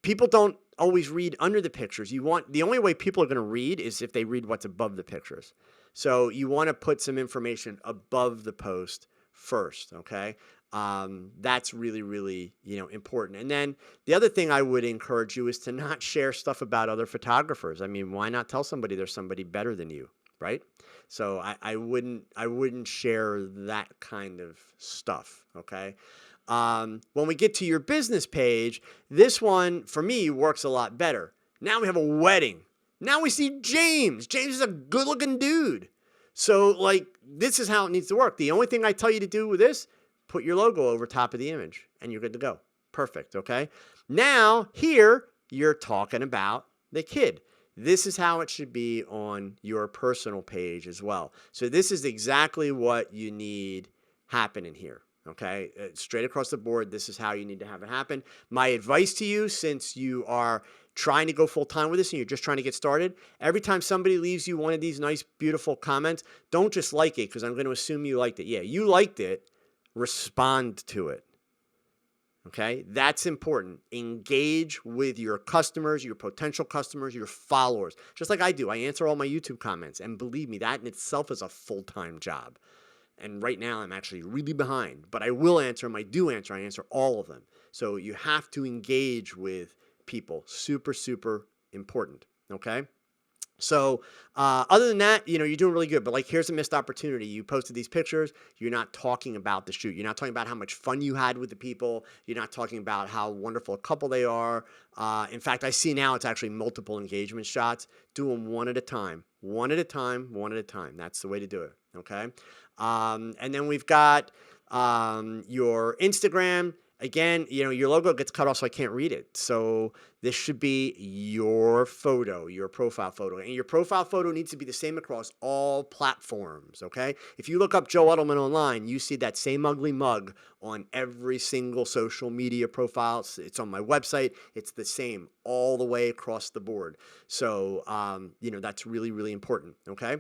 people don't always read under the pictures. The only way people are going to read is if they read what's above the pictures. So you want to put some information above the post first, okay? That's really, really, important. And then the other thing I would encourage you is to not share stuff about other photographers. I mean, why not tell somebody there's somebody better than you, right? So I wouldn't share that kind of stuff, okay? When we get to your business page, this one, for me, works a lot better. Now we have a wedding. Now we see James. James is a good-looking dude. So, this is how it needs to work. The only thing I tell you to do with this, put your logo over top of the image, and you're good to go. Perfect, okay? Now, here, you're talking about the kid. This is how it should be on your personal page as well. So this is exactly what you need happening here. Okay, straight across the board, this is how you need to have it happen. My advice to you, since you are trying to go full time with this and you're just trying to get started, every time somebody leaves you one of these nice, beautiful comments, don't just like it because I'm going to assume you liked it. Yeah, you liked it. Respond to it. Okay, that's important. Engage with your customers, your potential customers, your followers. Just like I do. I answer all my YouTube comments. And believe me, that in itself is a full-time job. And right now I'm actually really behind. But I will answer them. I do answer. I answer all of them. So you have to engage with people. Super, super important. Okay? So other than that, you're doing really good. But like, here's a missed opportunity. You posted these pictures. You're not talking about the shoot. You're not talking about how much fun you had with the people. You're not talking about how wonderful a couple they are. In fact, I see now it's actually multiple engagement shots. Do them one at a time. One at a time. One at a time. That's the way to do it. Okay. And then we've got your Instagram. Again, your logo gets cut off, so I can't read it. So this should be your photo, your profile photo. And your profile photo needs to be the same across all platforms, okay? If you look up Joe Edelman online, you see that same ugly mug on every single social media profile. It's on my website. It's the same all the way across the board. So, that's really, really important, okay?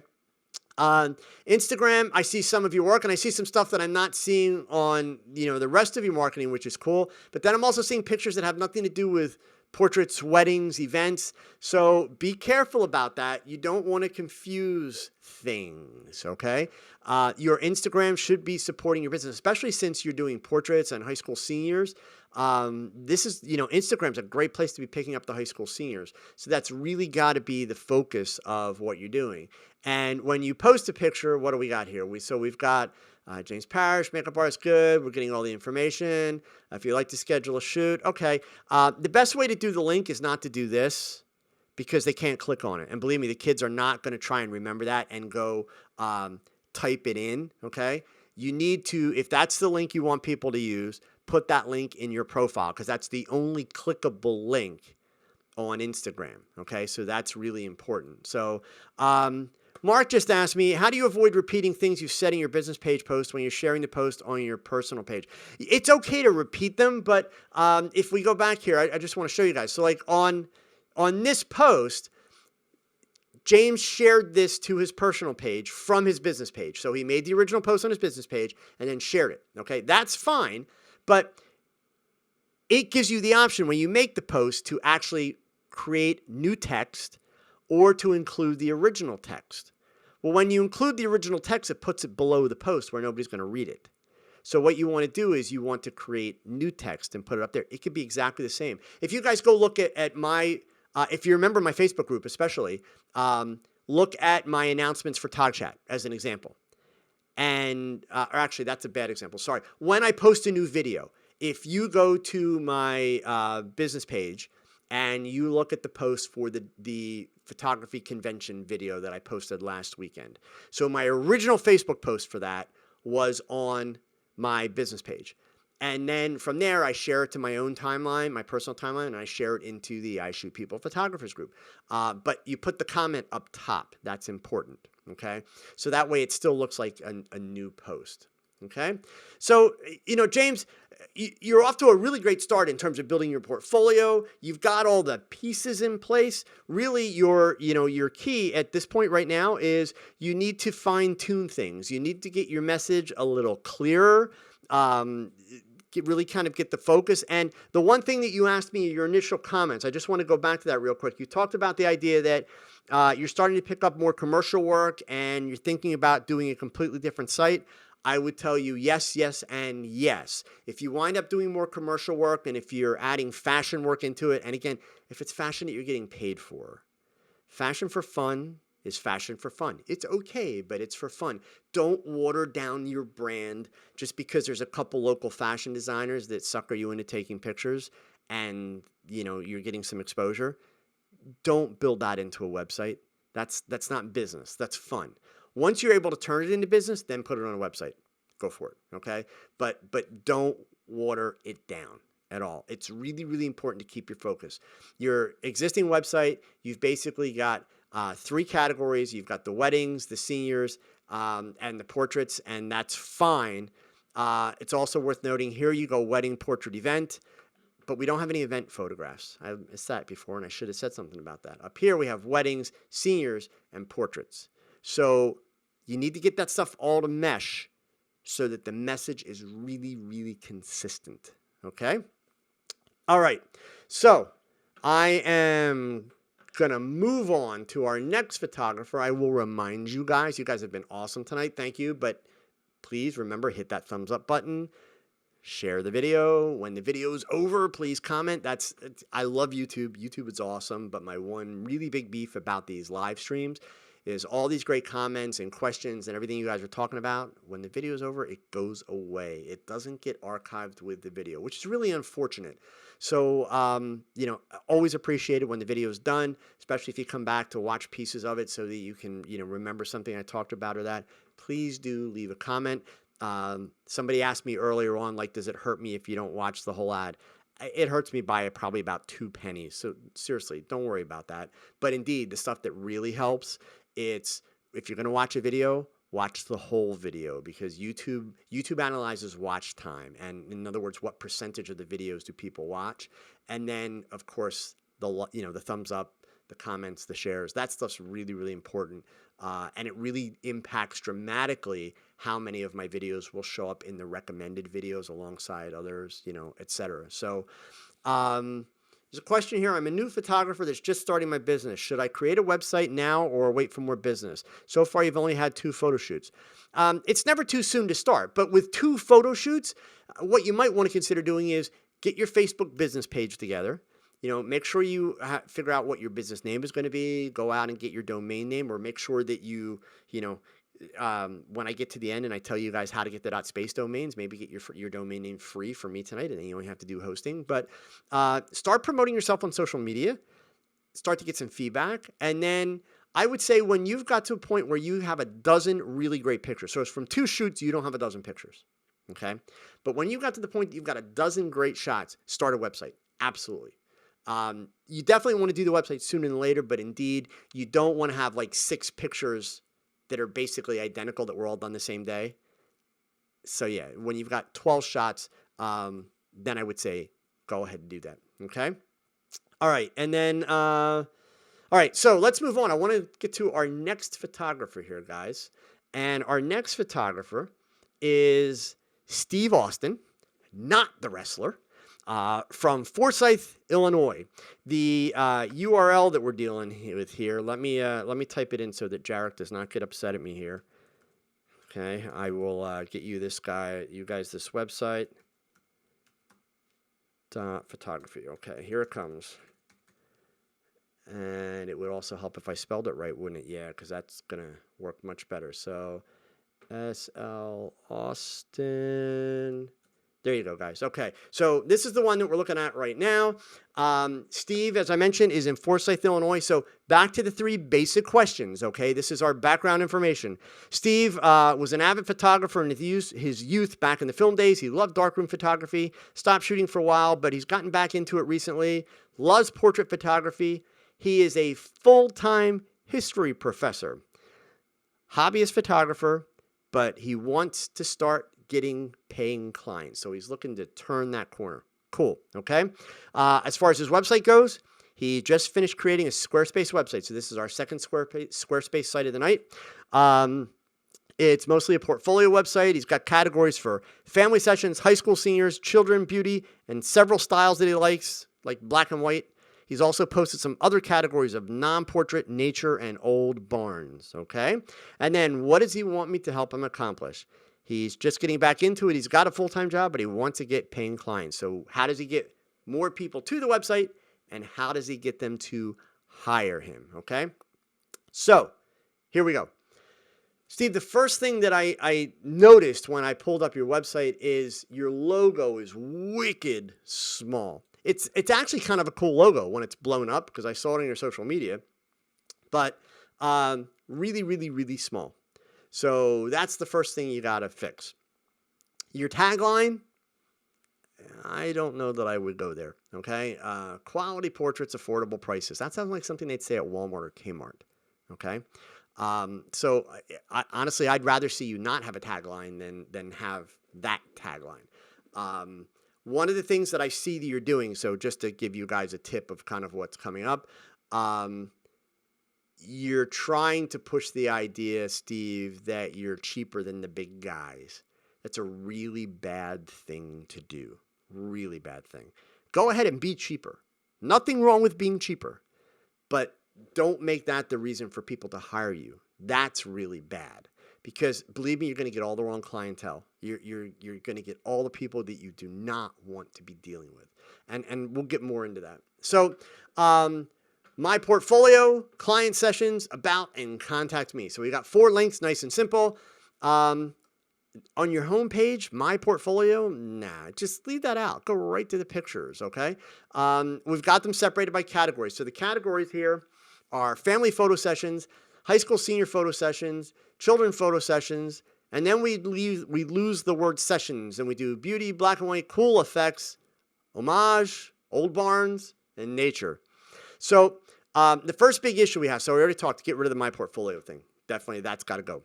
On Instagram, I see some of your work, and I see some stuff that I'm not seeing on, the rest of your marketing, which is cool. But then I'm also seeing pictures that have nothing to do with portraits, weddings, events. So be careful about that. You don't want to confuse things, okay? Your Instagram should be supporting your business, especially since you're doing portraits and high school seniors. This is, Instagram's a great place to be picking up the high school seniors. So that's really got to be the focus of what you're doing. And when you post a picture, what do we got here? We've got James Parrish, makeup artist, good. We're getting all the information. If you'd like to schedule a shoot, okay. The best way to do the link is not to do this because they can't click on it. And believe me, the kids are not going to try and remember that and go type it in, okay? You need to, if that's the link you want people to use, put that link in your profile because that's the only clickable link on Instagram, okay? So that's really important. So, Mark just asked me, how do you avoid repeating things you've said in your business page post when you're sharing the post on your personal page? It's okay to repeat them, but if we go back here, I just want to show you guys. So like on this post, James shared this to his personal page from his business page. So he made the original post on his business page and then shared it. Okay, that's fine, but it gives you the option when you make the post to actually create new text or to include the original text. Well, when you include the original text, it puts it below the post where nobody's going to read it. So what you want to do is you want to create new text and put it up there. It could be exactly the same. If you guys go look at my, if you remember my Facebook group especially, look at my announcements for TogChat as an example. And, or actually that's a bad example, sorry. When I post a new video, if you go to my business page and you look at the post for the photography convention video that I posted last weekend. So my original Facebook post for that was on my business page. And then from there, I share it to my own timeline, my personal timeline, and I share it into the I Shoot People Photographers group. But you put the comment up top. That's important, okay? So that way it still looks like a new post, okay? So, James, you're off to a really great start in terms of building your portfolio. You've got all the pieces in place. Really, your key at this point right now is you need to fine-tune things. You need to get your message a little clearer, really kind of get the focus. And the one thing that you asked me in your initial comments, I just want to go back to that real quick. You talked about the idea that you're starting to pick up more commercial work and you're thinking about doing a completely different site. I would tell you yes, yes, and yes. If you wind up doing more commercial work and if you're adding fashion work into it, and again, if it's fashion that you're getting paid for, fashion for fun is fashion for fun. It's okay, but it's for fun. Don't water down your brand just because there's a couple local fashion designers that sucker you into taking pictures and, you're getting some exposure. Don't build that into a website. That's not business. That's fun. Once you're able to turn it into business, then put it on a website. Go for it, okay? But don't water it down. at all. It's really, really important to keep your focus. Your existing website, you've basically got 3 categories. You've got the weddings, the seniors, and the portraits, and that's fine. It's also worth noting here you go wedding, portrait, event, but we don't have any event photographs. I missed that before, and I should have said something about that. Up here we have weddings, seniors, and portraits. So you need to get that stuff all to mesh so that the message is really, really consistent. Okay? All right. So I am going to move on to our next photographer. I will remind you guys have been awesome tonight. Thank you. But please remember, hit that thumbs up button. Share the video. When the video is over, please comment. I love YouTube. YouTube is awesome. But my one really big beef about these live streams is all these great comments and questions and everything you guys are talking about. When the video is over, it goes away. It doesn't get archived with the video, which is really unfortunate. So, always appreciate it when the video is done, especially if you come back to watch pieces of it so that you can, remember something I talked about or that. Please do leave a comment. Somebody asked me earlier on, does it hurt me if you don't watch the whole ad? It hurts me by probably about 2 pennies. So seriously, don't worry about that. But indeed, the stuff that really helps, it's if you're going to watch a video, watch the whole video, because YouTube analyzes watch time. And in other words, what percentage of the videos do people watch? And then, of course, the thumbs up, the comments, the shares, that stuff's really, really important. And it really impacts dramatically how many of my videos will show up in the recommended videos alongside others, etc. So there's a question here. I'm a new photographer that's just starting my business. Should I create a website now or wait for more business? So far, you've only had 2 photo shoots. It's never too soon to start. But with 2 photo shoots, what you might want to consider doing is get your Facebook business page together. Make sure you figure out what your business name is going to be. Go out and get your domain name, or make sure that when I get to the end and I tell you guys how to get the .space domains, maybe get your domain name free for me tonight, and then you only have to do hosting. But start promoting yourself on social media. Start to get some feedback. And then I would say when you've got to a point where you have a dozen really great pictures. So it's from 2 shoots, you don't have a dozen pictures. Okay? But when you got to the point that you've got a dozen great shots, start a website. Absolutely. You definitely want to do the website sooner than later, but indeed, you don't want to have 6 pictures that are basically identical that were all done the same day. So yeah, when you've got 12 shots, then I would say go ahead and do that. Okay. All right. And then, all right, so let's move on. I want to get to our next photographer here, guys. And our next photographer is Steve Austin, not the wrestler. From Forsyth, Illinois. The URL that we're dealing with here, let me type it in so that Jarek does not get upset at me here. Okay, I will get you guys this website. Photography. Okay, here it comes. And it would also help if I spelled it right, wouldn't it? Yeah, because that's going to work much better. So, SL Austin. There you go, guys. Okay, so this is the one that we're looking at right now. Steve, as I mentioned, is in Forsyth, Illinois. So back to the 3 basic questions, okay? This is our background information. Steve was an avid photographer in his youth back in the film days. He loved darkroom photography, stopped shooting for a while, but he's gotten back into it recently, loves portrait photography. He is a full-time history professor, hobbyist photographer, but he wants to start getting paying clients. So he's looking to turn that corner. Cool. Okay. As far as his website goes, he just finished creating a Squarespace website. So this is our second Squarespace site of the night. It's mostly a portfolio website. He's got categories for family sessions, high school seniors, children, beauty, and several styles that he likes, like black and white. He's also posted some other categories of non-portrait, nature, and old barns. Okay. And then what does he want me to help him accomplish? He's just getting back into it. He's got a full-time job, but he wants to get paying clients. So how does he get more people to the website, and how does he get them to hire him? Okay. So here we go. Steve, the first thing that I noticed when I pulled up your website is your logo is wicked small. It's actually kind of a cool logo when it's blown up, because I saw it on your social media, but really, really, really small. So that's the first thing you got to fix. Your tagline, I don't know that I would go there. Okay. Quality portraits, affordable prices. That sounds like something they'd say at Walmart or Kmart. Okay. So honestly, I'd rather see you not have a tagline than have that tagline. Um, One of the things that I see that you're doing, so just to give you guys a tip of kind of what's coming up, um, you're trying to push the idea, Steve, that you're cheaper than the big guys. That's a really bad thing to do. Really bad thing. Go ahead and be cheaper. Nothing wrong with being cheaper, but don't make that the reason for people to hire you. That's really bad because believe me, you're going to get all the wrong clientele. You're going to get all the people that you do not want to be dealing with, and we'll get more into that. So, my portfolio, client sessions, about, and contact me. So we got 4 links, nice and simple. On your homepage, my portfolio, nah, just leave that out. Go right to the pictures, okay? We've got them separated by categories. So the categories here are family photo sessions, high school senior photo sessions, children photo sessions, and then we lose the word sessions, and we do beauty, black and white, cool effects, homage, old barns, and nature. So the first big issue we have, so we already talked to get rid of the my portfolio thing. Definitely, that's got to go.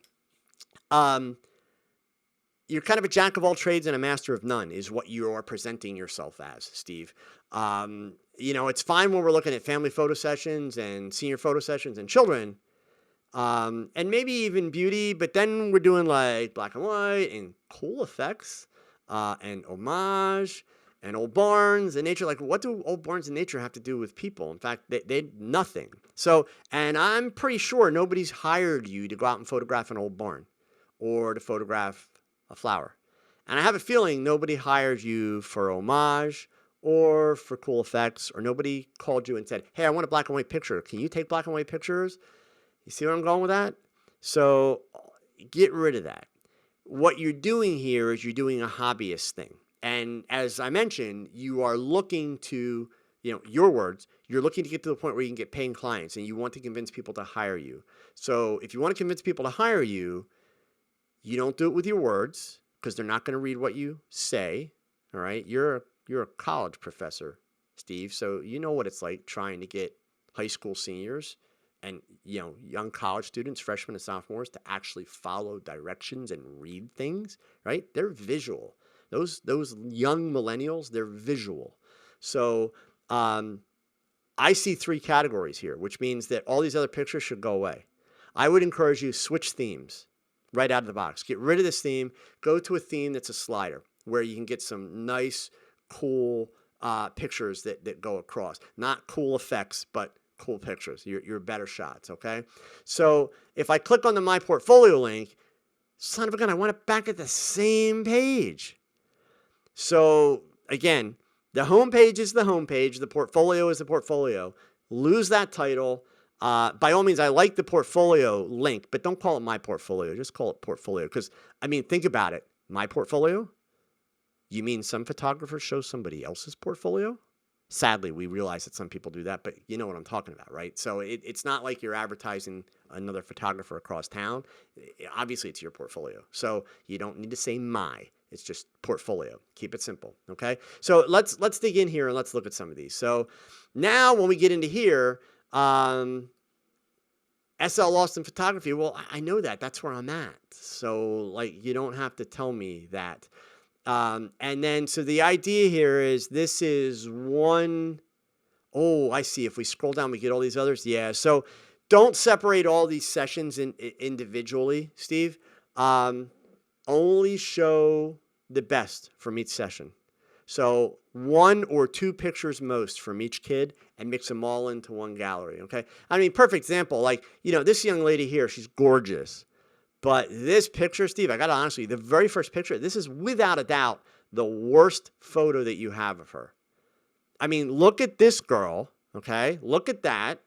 You're kind of a jack of all trades and a master of none is what you are presenting yourself as, Steve. It's fine when we're looking at family photo sessions and senior photo sessions and children, and maybe even beauty, but then we're doing like black and white and cool effects, and homage and old barns and nature. Like, what do old barns and nature have to do with people? In fact, they nothing. So, and I'm pretty sure nobody's hired you to go out and photograph an old barn or to photograph a flower. And I have a feeling nobody hired you for homage or for cool effects, or nobody called you and said, hey, I want a black and white picture. Can you take black and white pictures? You see where I'm going with that? So get rid of that. What you're doing here is you're doing a hobbyist thing. And as I mentioned, you are looking to, your words, you're looking to get to the point where you can get paying clients and you want to convince people to hire you. So if you want to convince people to hire you, you don't do it with your words because they're not going to read what you say. All right. You're a college professor, Steve. So you know what it's like trying to get high school seniors and, young college students, freshmen and sophomores to actually follow directions and read things, right? They're visual. Those young millennials, they're visual. So I see 3 categories here, which means that all these other pictures should go away. I would encourage you to switch themes right out of the box. Get rid of this theme. Go to a theme that's a slider where you can get some nice, cool pictures that go across. Not cool effects, but cool pictures. Your better shots, okay? So if I click on the My Portfolio link, son of a gun, I want it back at the same page. So again, the homepage is the homepage. The portfolio is the portfolio. Lose that title. By all means, I like the portfolio link, but don't call it My Portfolio. Just call it portfolio. Because, think about it. My portfolio? You mean some photographers show somebody else's portfolio? Sadly, we realize that some people do that, but you know what I'm talking about, right? So it's not like you're advertising another photographer across town. Obviously, it's your portfolio. So you don't need to say my. It's just portfolio. Keep it simple, okay? So let's dig in here and let's look at some of these. So now when we get into here, SL Austin Photography. Well, I know that. That's where I'm at. So, you don't have to tell me that. And then, so the idea here is this is one. Oh, I see. If we scroll down, we get all these others. Yeah. So don't separate all these sessions individually, Steve. Only show the best from each session. So 1 or 2 pictures most from each kid and mix them all into one gallery, okay? Perfect example, this young lady here, she's gorgeous. But this picture, Steve, I got to honestly, the very first picture, this is without a doubt the worst photo that you have of her. Look at this girl, okay? Look at that.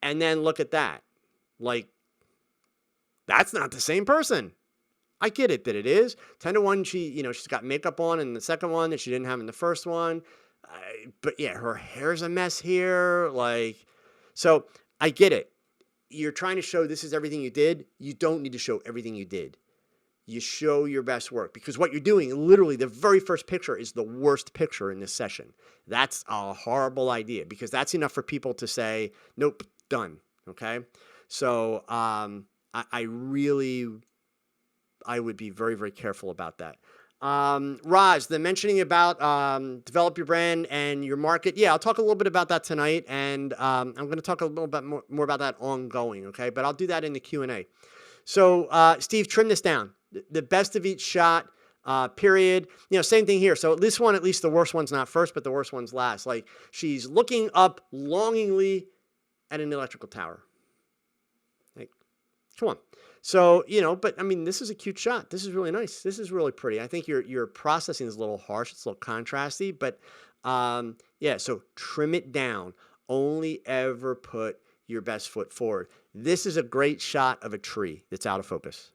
And then look at that. That's not the same person. I get it that it is. 10 to 1, she's got makeup on in the second one that she didn't have in the first one. But yeah, her hair's a mess here. So I get it. You're trying to show this is everything you did. You don't need to show everything you did. you show your best work, because what you're doing, literally the very first picture is the worst picture in this session. That's a horrible idea, because that's enough for people to say, nope, done. Okay. So I really, I would be very, very careful about that. Raj, the mentioning about develop your brand and your market. Yeah, I'll talk a little bit about that tonight, and I'm going to talk a little bit more about that ongoing, okay? But I'll do that in the Q&A. So, Steve, trim this down. The best of each shot, period. Same thing here. So this one, at least the worst one's not first, but the worst one's last. Like, she's looking up longingly at an electrical tower. Like, come on. So, but I mean, this is a cute shot. This is really nice. This is really pretty. I think your processing is a little harsh. It's a little contrasty, but yeah, so trim it down. Only ever put your best foot forward. This is a great shot of a tree that's out of focus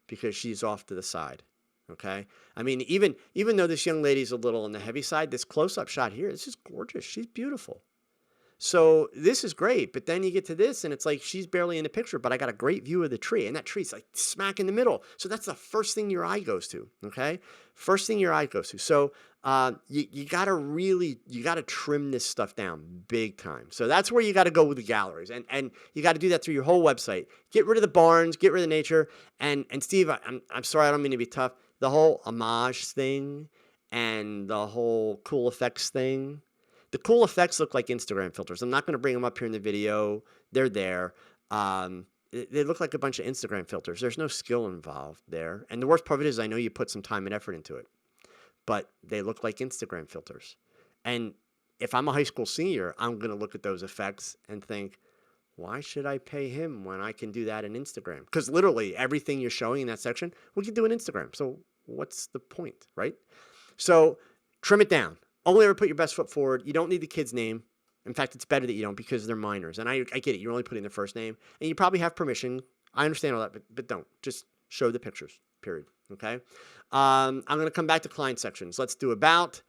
because she's off to the side. Okay. I mean, even though this young lady's a little on the heavy side, this close-up shot here, this is gorgeous. She's beautiful. So this is great, but then you get to this and it's like she's barely in the picture, but I got a great view of the tree, and that tree's like smack in the middle. So that's the first thing your eye goes to, okay? First thing your eye goes to. So you got to trim this stuff down big time. So that's where you got to go with the galleries, and you got to do that through your whole website. Get rid of the barns, get rid of the nature, and Steve, I'm sorry, I don't mean to be tough. The whole homage thing and the whole cool effects thing. The cool effects look like Instagram filters. I'm not going to bring them up here in the video. They're there. They look like a bunch of Instagram filters. There's no skill involved there. And the worst part of it is I know you put some time and effort into it, but they look like Instagram filters. And if I'm a high school senior, I'm going to look at those effects and think, why should I pay him when I can do that in Instagram? Because literally everything you're showing in that section, we can do in Instagram. So what's the point, right? So trim it down. Only ever put your best foot forward. You don't need the kid's name. In fact, it's better that you don't, because they're minors. And I get it. You're only putting their first name. And you probably have permission. I understand all that, but don't. Just show the pictures, period. Okay? I'm going to come back to client sections. Let's do about.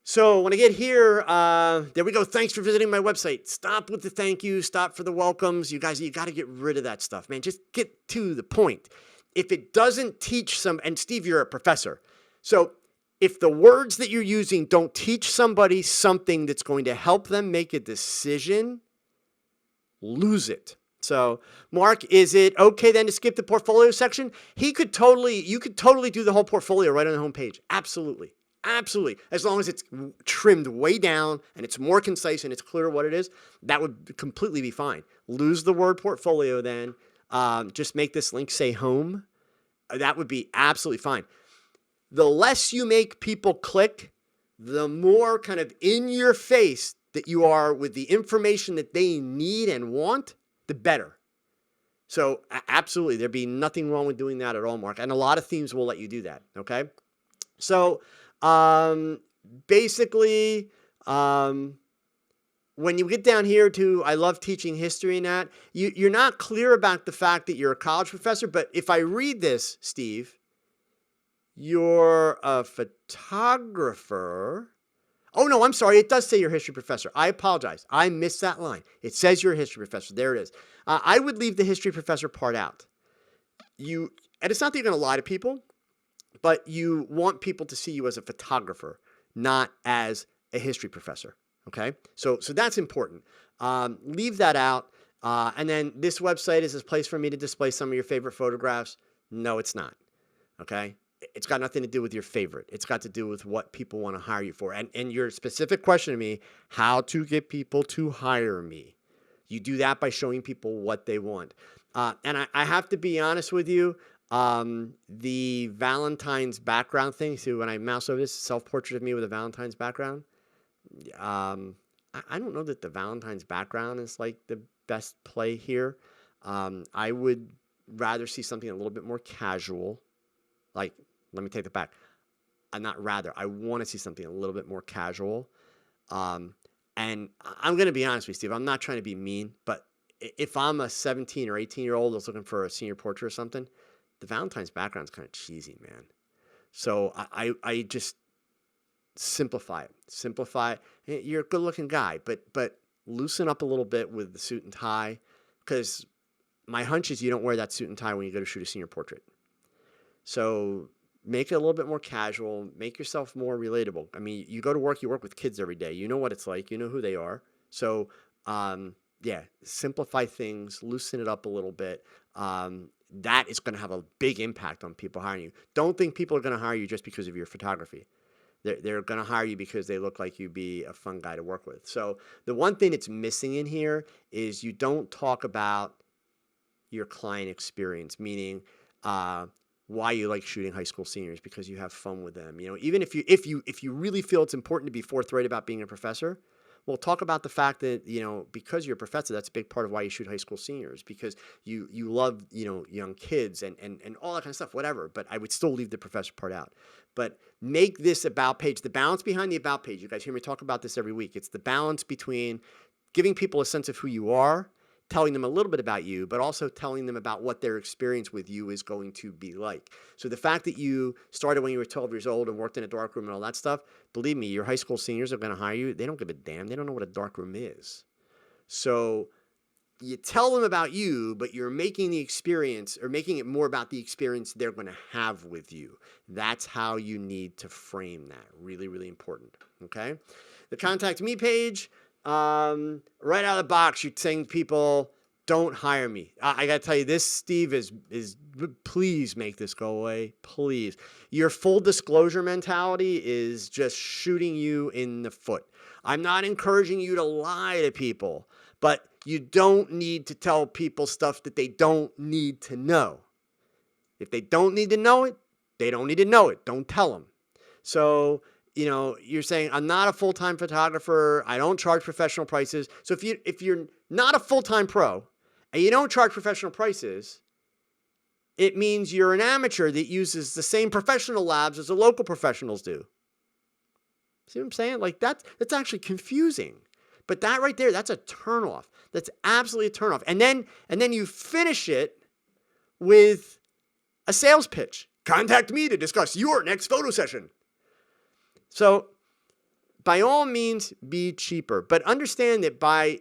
So when I get here, there we go. Thanks for visiting my website. Stop with the thank you. Stop for the welcomes. You guys, you got to get rid of that stuff, man. Just get to the point. If it doesn't teach and Steve, you're a professor. So if the words that you're using don't teach somebody something that's going to help them make a decision, lose it. So, Mark, is it okay then to skip the portfolio section? You could totally do the whole portfolio right on the homepage. Absolutely. Absolutely. As long as it's trimmed way down and it's more concise and it's clear what it is, that would completely be fine. Lose the word portfolio then. Just make this link say home. That would be absolutely fine. The less you make people click, the more kind of in your face that you are with the information that they need and want, the better. So absolutely, there'd be nothing wrong with doing that at all, Mark. And a lot of themes will let you do that, okay? So basically, when you get down here to I love teaching history and that, you're not clear about the fact that you're a college professor, but if I read this, Steve, you're a photographer. Oh, no, I'm sorry. It does say you're a history professor. I apologize. I missed that line. It says you're a history professor. There it is. I would leave the history professor part out. And it's not that you're going to lie to people, but you want people to see you as a photographer, not as a history professor. Okay? So that's important. Leave that out. And then this website is a place for me to display some of your favorite photographs. No, it's not. Okay? It's got nothing to do with your favorite. It's got to do with what people want to hire you for. And your specific question to me, how to get people to hire me. You do that by showing people what they want. And I have to be honest with you, the Valentine's background thing, see when I mouse over this, self-portrait of me with a Valentine's background, I don't know that the Valentine's background is like the best play here. I would rather see something a little bit more casual. Like, let me take that back. I want to see something a little bit more casual. And I'm going to be honest with you, Steve. I'm not trying to be mean, but if I'm a 17 or 18-year-old that's looking for a senior portrait or something, the Valentine's background is kind of cheesy, man. So I just simplify it. Simplify it. You're a good-looking guy, but loosen up a little bit with the suit and tie, because my hunch is you don't wear that suit and tie when you go to shoot a senior portrait. So make it a little bit more casual, make yourself more relatable. I mean, you go to work, you work with kids every day. You know what it's like, you know who they are. So, yeah, simplify things, loosen it up a little bit. That is going to have a big impact on people hiring you. Don't think people are going to hire you just because of your photography. They're going to hire you because they look like you'd be a fun guy to work with. So the one thing that's missing in here is you don't talk about your client experience, meaning why you like shooting high school seniors, because you have fun with them. Even if you really feel it's important to be forthright about being a professor, well, talk about the fact that, because you're a professor, that's a big part of why you shoot high school seniors, because you love, young kids and all that kind of stuff, whatever. But I would still leave the professor part out. But make this about page, the balance behind the about page. You guys hear me talk about this every week. It's the balance between giving people a sense of who you are, telling them a little bit about you, but also telling them about what their experience with you is going to be like. So the fact that you started when you were 12 years old and worked in a darkroom and all that stuff, believe me, your high school seniors are going to hire you. They don't give a damn. They don't know what a darkroom is. So you tell them about you, but you're making the experience, or making it more about the experience they're going to have with you. That's how you need to frame that. Really, really important. Okay? The contact me page, right out of the box, you're saying people, don't hire me. I got to tell you, this, Steve, is please make this go away. Please. Your full disclosure mentality is just shooting you in the foot. I'm not encouraging you to lie to people, but you don't need to tell people stuff that they don't need to know. If they don't need to know it, they don't need to know it. Don't tell them. So, you're saying, I'm not a full-time photographer. I don't charge professional prices. So if you're not a full-time pro and you don't charge professional prices, it means you're an amateur that uses the same professional labs as the local professionals do. See what I'm saying? Like that's actually confusing. But that right there, that's a turnoff. That's absolutely a turnoff. And then you finish it with a sales pitch. Contact me to discuss your next photo session. So by all means, be cheaper. But understand that by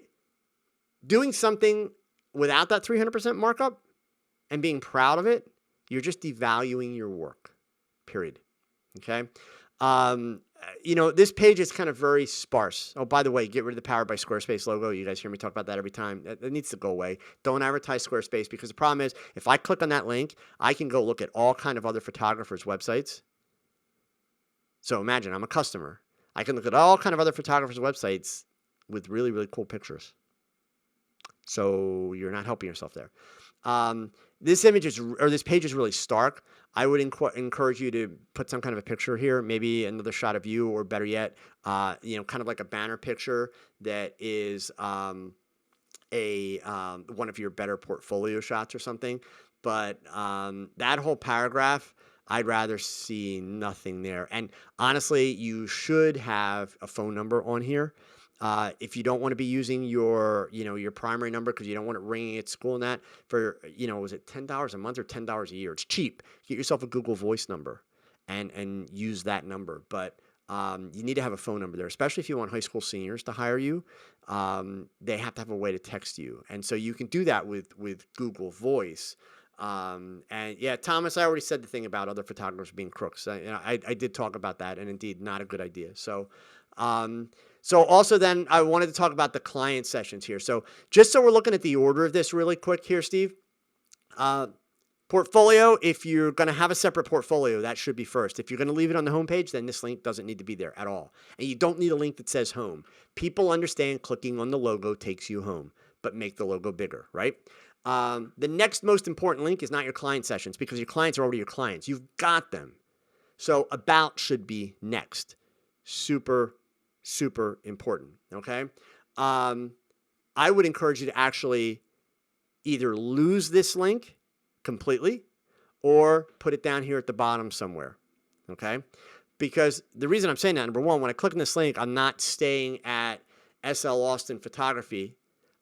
doing something without that 300% markup and being proud of it, you're just devaluing your work, period. Okay? This page is kind of very sparse. Oh, by the way, get rid of the Powered by Squarespace logo. You guys hear me talk about that every time. That needs to go away. Don't advertise Squarespace, because the problem is, if I click on that link, I can go look at all kind of other photographers' websites. So imagine I'm a customer. I can look at all kind of other photographers' websites with really, really cool pictures. So you're not helping yourself there. This page is really stark. I would encourage you to put some kind of a picture here, maybe another shot of you, or better yet, kind of like a banner picture that is one of your better portfolio shots or something. But that whole paragraph, I'd rather see nothing there. And honestly, you should have a phone number on here. If you don't want to be using your primary number because you don't want it ringing at school and that, for, was it $10 a month or $10 a year? It's cheap. Get yourself a Google Voice number and use that number. But you need to have a phone number there, especially if you want high school seniors to hire you. They have to have a way to text you. And so you can do that with Google Voice. And yeah, Thomas, I already said the thing about other photographers being crooks. I did talk about that, and indeed not a good idea. So also then I wanted to talk about the client sessions here. So just so we're looking at the order of this really quick here, Steve, portfolio, if you're going to have a separate portfolio, that should be first. If you're going to leave it on the homepage, then this link doesn't need to be there at all. And you don't need a link that says home. People understand clicking on the logo takes you home, but make the logo bigger, right? The next most important link is not your client sessions, because your clients are already your clients. You've got them. So about should be next. Super important, okay? I would encourage you to actually either lose this link completely or put it down here at the bottom somewhere, okay? Because the reason I'm saying that, number one, when I click on this link, I'm not staying at SL Austin Photography.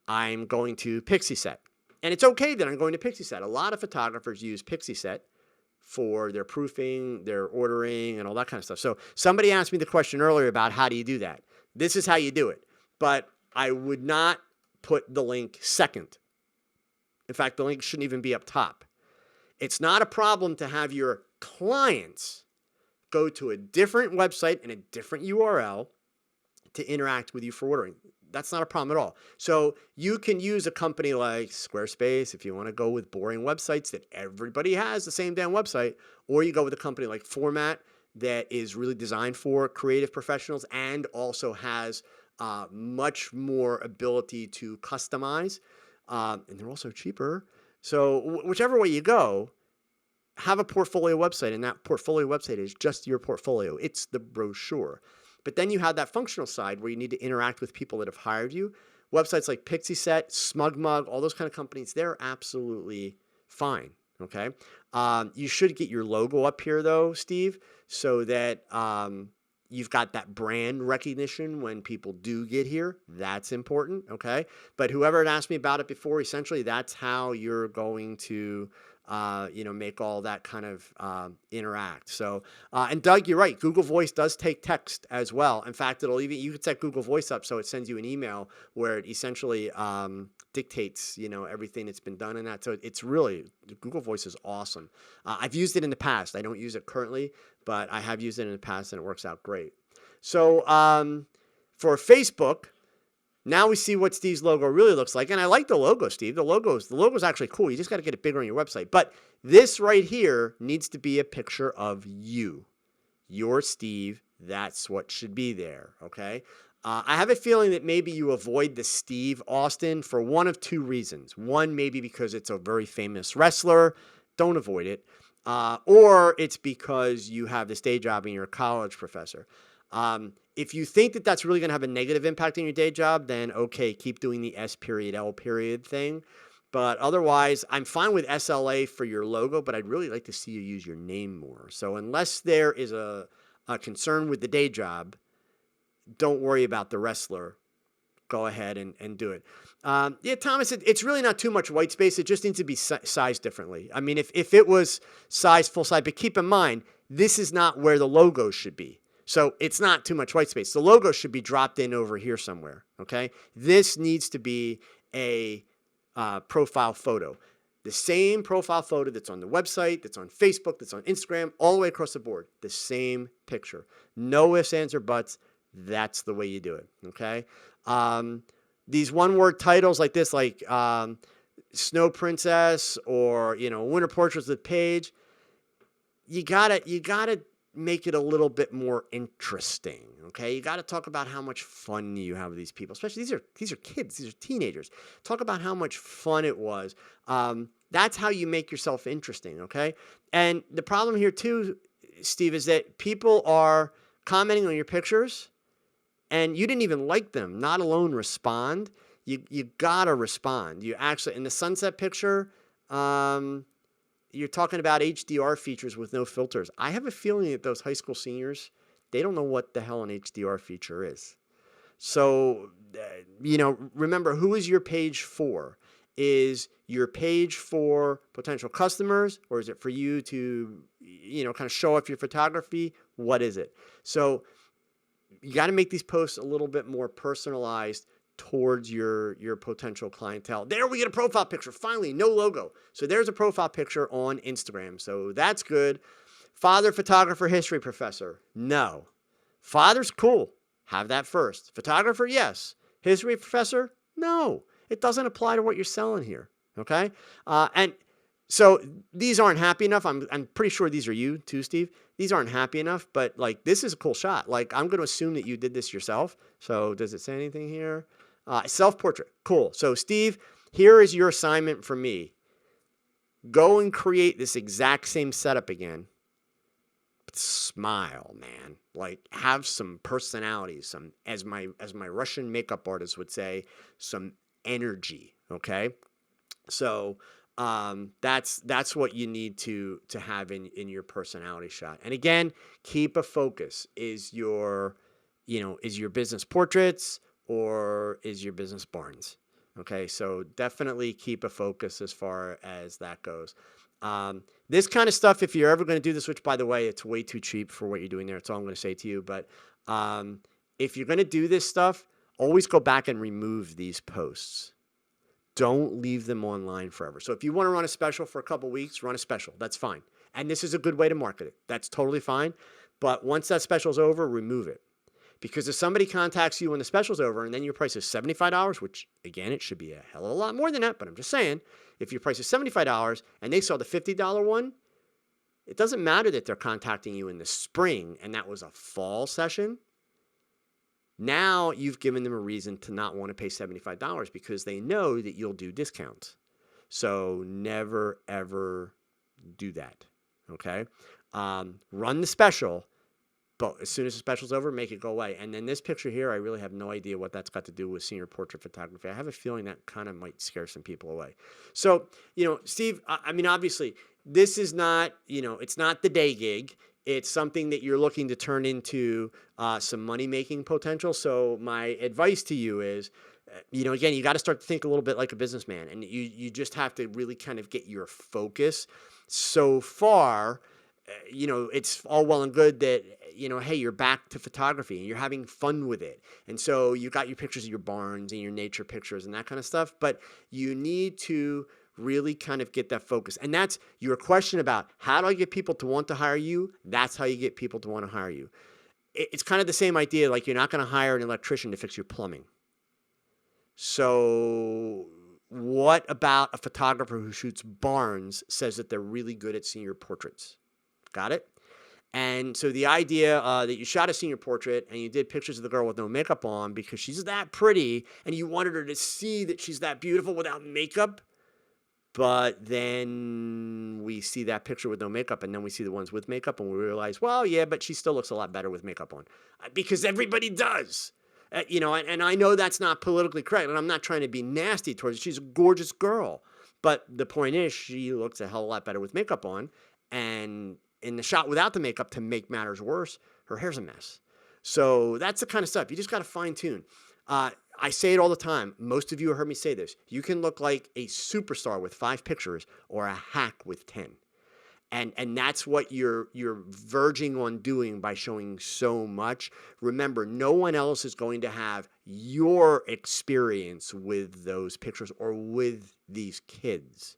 I'm going to Pixieset. And it's okay that I'm going to Pixieset. A lot of photographers use Pixieset for their proofing, their ordering, and all that kind of stuff. So somebody asked me the question earlier about how do you do that. This is how you do it. But I would not put the link second. In fact, the link shouldn't even be up top. It's not a problem to have your clients go to a different website and a different URL to interact with you for ordering. That's not a problem at all. So you can use a company like Squarespace if you want to go with boring websites that everybody has the same damn website, or you go with a company like Format that is really designed for creative professionals and also has much more ability to customize, and they're also cheaper. So whichever way you go, have a portfolio website, and that portfolio website is just your portfolio. It's the brochure. But then you have that functional side where you need to interact with people that have hired you. Websites like PixieSet, SmugMug, all those kind of companies, they're absolutely fine. Okay. You should get your logo up here though, Steve, so that you've got that brand recognition when people do get here. That's important. Okay. But whoever had asked me about it before, essentially that's how you're going to make all that kind of interact. So, and Doug, you're right. Google Voice does take text as well. In fact, you could set Google Voice up so it sends you an email where it essentially dictates, everything that's been done in that. So it's really, Google Voice is awesome. I've used it in the past. I don't use it currently, but I have used it in the past and it works out great. So for Facebook, now we see what Steve's logo really looks like. And I like the logo, Steve. The logo's actually cool. You just got to get it bigger on your website. But this right here needs to be a picture of you. You're Steve. That's what should be there, okay? I have a feeling that maybe you avoid the Steve Austin for one of two reasons. One, maybe because it's a very famous wrestler. Don't avoid it. Or it's because you have this day job and you're a college professor. If you think that that's really going to have a negative impact on your day job, then okay, keep doing the S.L. thing. But otherwise, I'm fine with SLA for your logo, but I'd really like to see you use your name more. So unless there is a concern with the day job, don't worry about the wrestler. Go ahead and do it. Yeah, Thomas, it's really not too much white space. It just needs to be sized differently. I mean, if it was sized full size, but keep in mind, this is not where the logo should be. So it's not too much white space. The logo should be dropped in over here somewhere, okay? This needs to be a profile photo. The same profile photo that's on the website, that's on Facebook, that's on Instagram, all the way across the board. The same picture. No ifs, ands, or buts. That's the way you do it, okay? These one-word titles like this, like Snow Princess or, Winter Portraits with Paige, you gotta make it a little bit more interesting, okay? You got to talk about how much fun you have with these people, especially these are kids, these are teenagers. Talk about how much fun it was. That's how you make yourself interesting, okay? And the problem here too, Steve, is that people are commenting on your pictures and you didn't even like them, not alone respond. You got to respond. You actually, in the sunset picture, you're talking about HDR features with no filters. I have a feeling that those high school seniors, they don't know what the hell an HDR feature is. So, remember, who is your page for? Is your page for potential customers, or is it for you to, kind of show off your photography? What is it? So you got to make these posts a little bit more personalized towards your potential clientele. There we get a profile picture. Finally, no logo. So there's a profile picture on Instagram. So that's good. Father, photographer, history professor. No. Father's cool. Have that first. Photographer, yes. History professor? No. It doesn't apply to what you're selling here. Okay? And so these aren't happy enough. I'm pretty sure these are you too, Steve. These aren't happy enough, but like this is a cool shot. Like I'm going to assume that you did this yourself. So does it say anything here? Self-portrait. Cool. So, Steve, here is your assignment for me. Go and create this exact same setup again. But smile, man. Like, have some personality, some, as my Russian makeup artist would say, some energy. Okay? So, that's what you need to have in your personality shot. And again, keep a focus. Is your business portraits, or is your business barns? Okay, so definitely keep a focus as far as that goes. This kind of stuff, if you're ever going to do this, which by the way, it's way too cheap for what you're doing there. That's all I'm going to say to you. But if you're going to do this stuff, always go back and remove these posts. Don't leave them online forever. So if you want to run a special for a couple weeks, run a special. That's fine. And this is a good way to market it. That's totally fine. But once that special's over, remove it. Because if somebody contacts you when the special's over and then your price is $75, which again, it should be a hell of a lot more than that, but I'm just saying, if your price is $75 and they saw the $50 one, it doesn't matter that they're contacting you in the spring and that was a fall session. Now you've given them a reason to not want to pay $75 because they know that you'll do discounts. So never, ever do that. Okay? Run the special, but as soon as the special's over, make it go away. And then this picture here, I really have no idea what that's got to do with senior portrait photography. I have a feeling that kind of might scare some people away. So, Steve, I mean, obviously, this is not, it's not the day gig. It's something that you're looking to turn into some money-making potential. So my advice to you is, again, you got to start to think a little bit like a businessman. And you just have to really kind of get your focus. So far, it's all well and good that, hey, you're back to photography and you're having fun with it. And so you got your pictures of your barns and your nature pictures and that kind of stuff. But you need to really kind of get that focus. And that's your question about how do I get people to want to hire you? That's how you get people to want to hire you. It's kind of the same idea. Like you're not going to hire an electrician to fix your plumbing. So what about a photographer who shoots barns says that they're really good at senior portraits? Got it? And so the idea that you shot a senior portrait and you did pictures of the girl with no makeup on because she's that pretty and you wanted her to see that she's that beautiful without makeup. But then we see that picture with no makeup and then we see the ones with makeup and we realize, well, yeah, but she still looks a lot better with makeup on because everybody does. And I know that's not politically correct and I'm not trying to be nasty towards her. She's a gorgeous girl. But the point is she looks a hell of a lot better with makeup on. And in the shot without the makeup, to make matters worse, her hair's a mess. So that's the kind of stuff. You just got to fine tune. I say it all the time. Most of you have heard me say this. You can look like a superstar with 5 pictures or a hack with 10. And that's what you're verging on doing by showing so much. Remember, no one else is going to have your experience with those pictures or with these kids.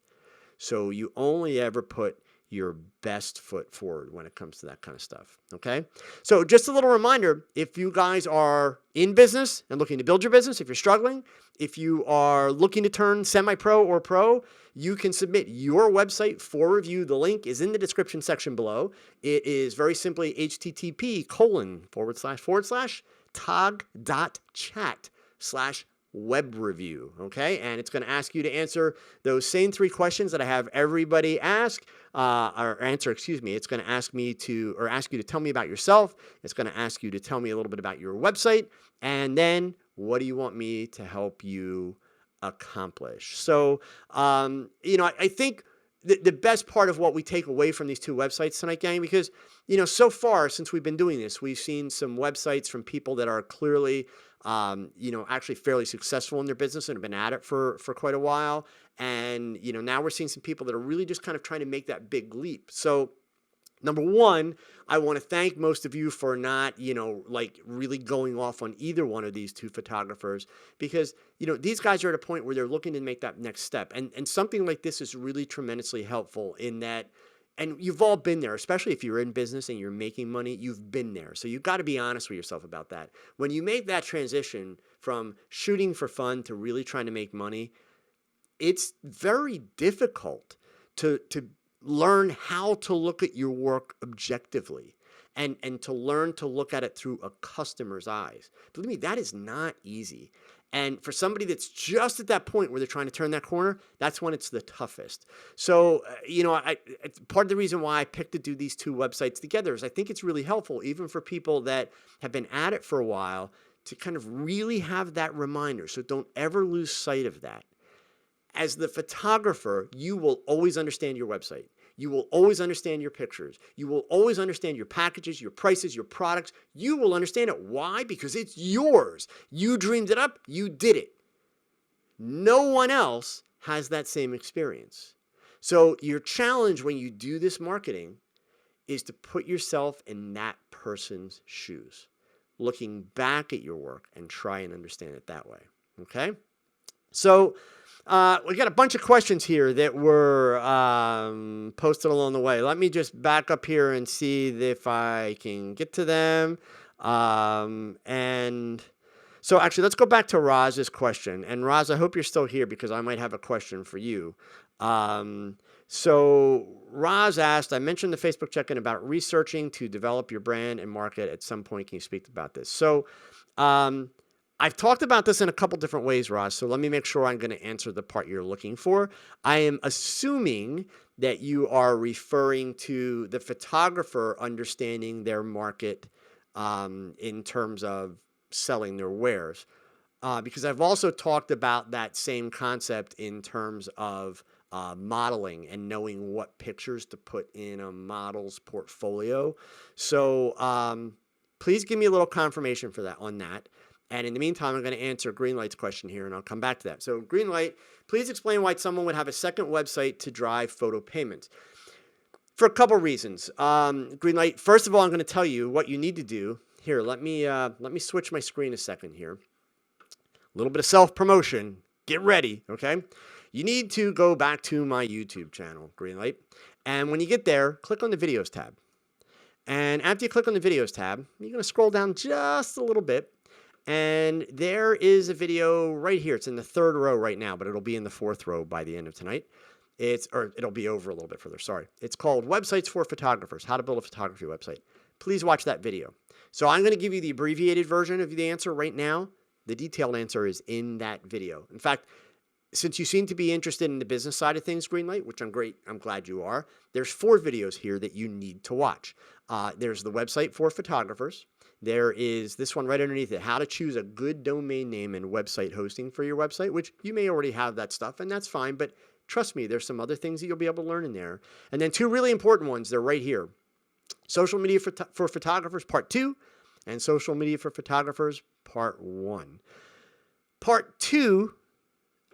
So you only ever put your best foot forward when it comes to that kind of stuff. Okay. So just a little reminder, if you guys are in business and looking to build your business, if you're struggling, if you are looking to turn semi-pro or pro, you can submit your website for review. The link is in the description section below. It is very simply http://tog.chat/web review. Okay. And it's going to ask you to answer those same 3 questions that I have everybody ask. It's going to ask you to tell me about yourself. It's going to ask you to tell me a little bit about your website. And then what do you want me to help you accomplish? So, I think the best part of what we take away from these 2 websites tonight, gang, because, so far since we've been doing this, we've seen some websites from people that are clearly, actually fairly successful in their business and have been at it for quite a while. And, now we're seeing some people that are really just kind of trying to make that big leap. So number one, I want to thank most of you for not, really going off on either one of these 2 photographers because, these guys are at a point where they're looking to make that next step. And something like this is really tremendously helpful in that, and you've all been there, especially if you're in business and you're making money, you've been there. So you've got to be honest with yourself about that. When you make that transition from shooting for fun to really trying to make money, it's very difficult to learn how to look at your work objectively and to learn to look at it through a customer's eyes. Believe me, that is not easy. And for somebody that's just at that point where they're trying to turn that corner, that's when it's the toughest. So, part of the reason why I picked to do these 2 websites together is I think it's really helpful, even for people that have been at it for a while, to kind of really have that reminder. So don't ever lose sight of that. As the photographer, you will always understand your website. You will always understand your pictures. You will always understand your packages, your prices, your products. You will understand it. Why? Because it's yours. You dreamed it up. You did it. No one else has that same experience. So your challenge when you do this marketing is to put yourself in that person's shoes, looking back at your work and try and understand it that way. Okay? So we got a bunch of questions here that were posted along the way. Let me just back up here and see if I can get to them. And so actually, let's go back to Roz's question. And Roz, I hope you're still here because I might have a question for you. So Roz asked, I mentioned the Facebook check-in about researching to develop your brand and market at some point. Can you speak about this? So I've talked about this in a couple different ways, Roz. So let me make sure I'm going to answer the part you're looking for. I am assuming that you are referring to the photographer understanding their market in terms of selling their wares. Because I've also talked about that same concept in terms of modeling and knowing what pictures to put in a model's portfolio. So please give me a little confirmation for that on that. And in the meantime, I'm going to answer Greenlight's question here, and I'll come back to that. So Greenlight, please explain why someone would have a second website to drive photo payments. For a couple reasons. Greenlight, first of all, I'm going to tell you what you need to do. Here, let me switch my screen a second here. A little bit of self-promotion. Get ready, okay? You need to go back to my YouTube channel, Greenlight. And when you get there, click on the Videos tab. And after you click on the Videos tab, you're going to scroll down just a little bit. And there is a video right here. It's in the third row right now, but it'll be in the fourth row by the end of tonight. It'll be over a little bit further, sorry. It's called Websites for Photographers, How to Build a Photography Website. Please watch that video. So I'm going to give you the abbreviated version of the answer right now. The detailed answer is in that video. In fact, since you seem to be interested in the business side of things, Greenlight, which I'm glad you are, there's 4 videos here that you need to watch. There's the website for photographers. There is this one right underneath it, how to choose a good domain name and website hosting for your website, which you may already have that stuff, and that's fine, but trust me, there's some other things that you'll be able to learn in there. And then 2 really important ones, they're right here. Social Media for Photographers, Part 2, and Social Media for Photographers, Part 1. Part 2,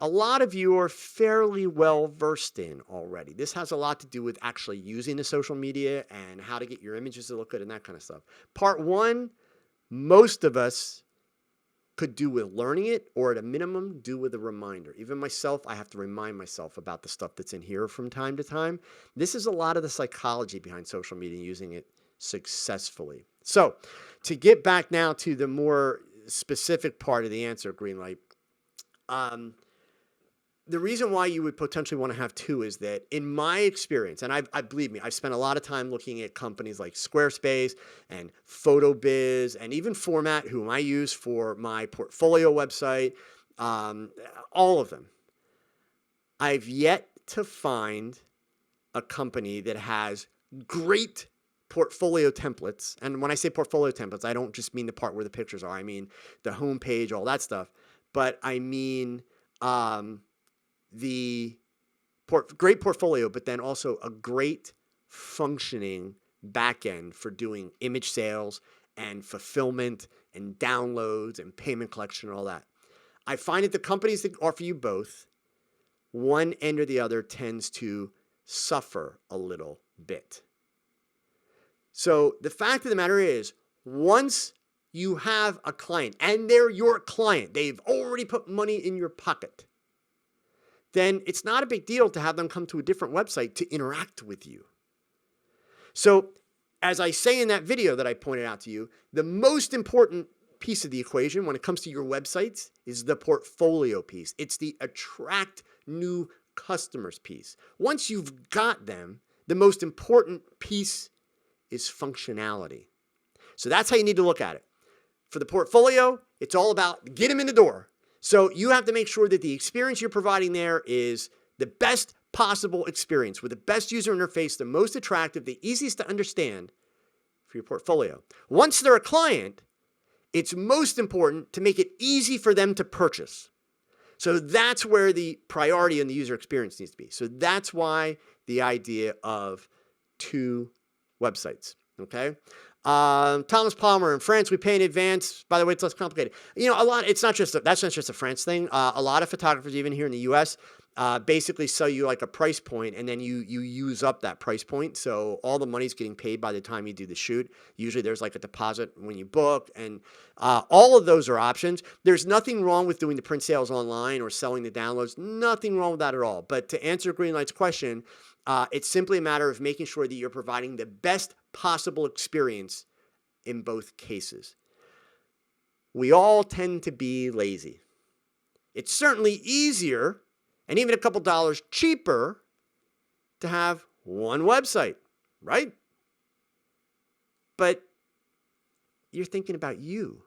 a lot of you are fairly well versed in already. This has a lot to do with actually using the social media and how to get your images to look good and that kind of stuff. Part 1, most of us could do with learning it, or at a minimum, do with a reminder. Even myself, I have to remind myself about the stuff that's in here from time to time. This is a lot of the psychology behind social media and using it successfully. So to get back now to the more specific part of the answer, Greenlight, the reason why you would potentially want to have 2 is that in my experience, and I believe me, I've spent a lot of time looking at companies like Squarespace and PhotoBiz and even Format, whom I use for my portfolio website, all of them. I've yet to find a company that has great portfolio templates. And when I say portfolio templates, I don't just mean the part where the pictures are. I mean the homepage, all that stuff. But I mean the great portfolio, but then also a great functioning backend for doing image sales and fulfillment and downloads and payment collection and all that. I find that the companies that offer you both, one end or the other tends to suffer a little bit. So the fact of the matter is, once you have a client and they're your client, they've already put money in your pocket, then it's not a big deal to have them come to a different website to interact with you. So as I say in that video that I pointed out to you, the most important piece of the equation when it comes to your websites is the portfolio piece. It's the attract new customers piece. Once you've got them, the most important piece is functionality. So that's how you need to look at it. For the portfolio, it's all about get them in the door. So you have to make sure that the experience you're providing there is the best possible experience with the best user interface, the most attractive, the easiest to understand for your portfolio. Once they're a client, it's most important to make it easy for them to purchase. So that's where the priority in the user experience needs to be. So that's why the idea of 2 websites, okay? Thomas Palmer, in France, we pay in advance. By the way, it's less complicated. That's not just a France thing. A lot of photographers, even here in the U.S., basically sell you like a price point, and then you use up that price point. So all the money's getting paid by the time you do the shoot. Usually there's like a deposit when you book, and all of those are options. There's nothing wrong with doing the print sales online or selling the downloads. Nothing wrong with that at all. But to answer Greenlight's question, it's simply a matter of making sure that you're providing the best possible experience in both cases. We all tend to be lazy. It's certainly easier and even a couple dollars cheaper to have one website, right? But you're thinking about you.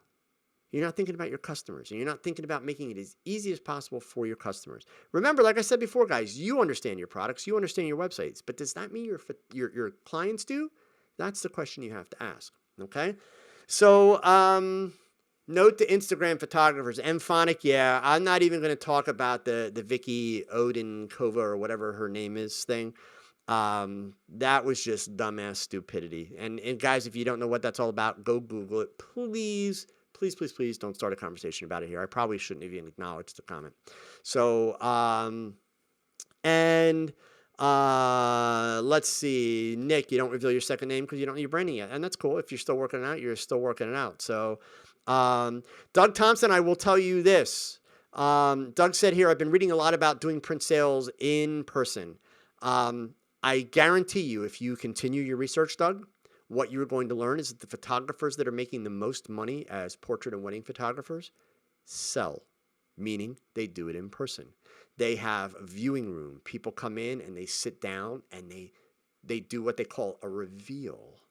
You're not thinking about your customers, and you're not thinking about making it as easy as possible for your customers. Remember, like I said before, guys, you understand your products, you understand your websites, but does that mean your clients do? That's the question you have to ask, okay? So, note to Instagram photographers, Mphonic, yeah, I'm not even going to talk about the Vicky Odenkova or whatever her name is thing. That was just dumbass stupidity. And guys, if you don't know what that's all about, go Google it. Please, please, please, please don't start a conversation about it here. I probably shouldn't even acknowledge the comment. So, let's see. Nick, you don't reveal your second name because you don't know your branding yet. And that's cool. If you're still working it out, you're still working it out. So, Doug Thompson, I will tell you this. Doug said here, I've been reading a lot about doing print sales in person. I guarantee you, if you continue your research, Doug, what you're going to learn is that the photographers that are making the most money as portrait and wedding photographers sell, meaning they do it in person. They have a viewing room. People come in and they sit down and they do what they call a reveal.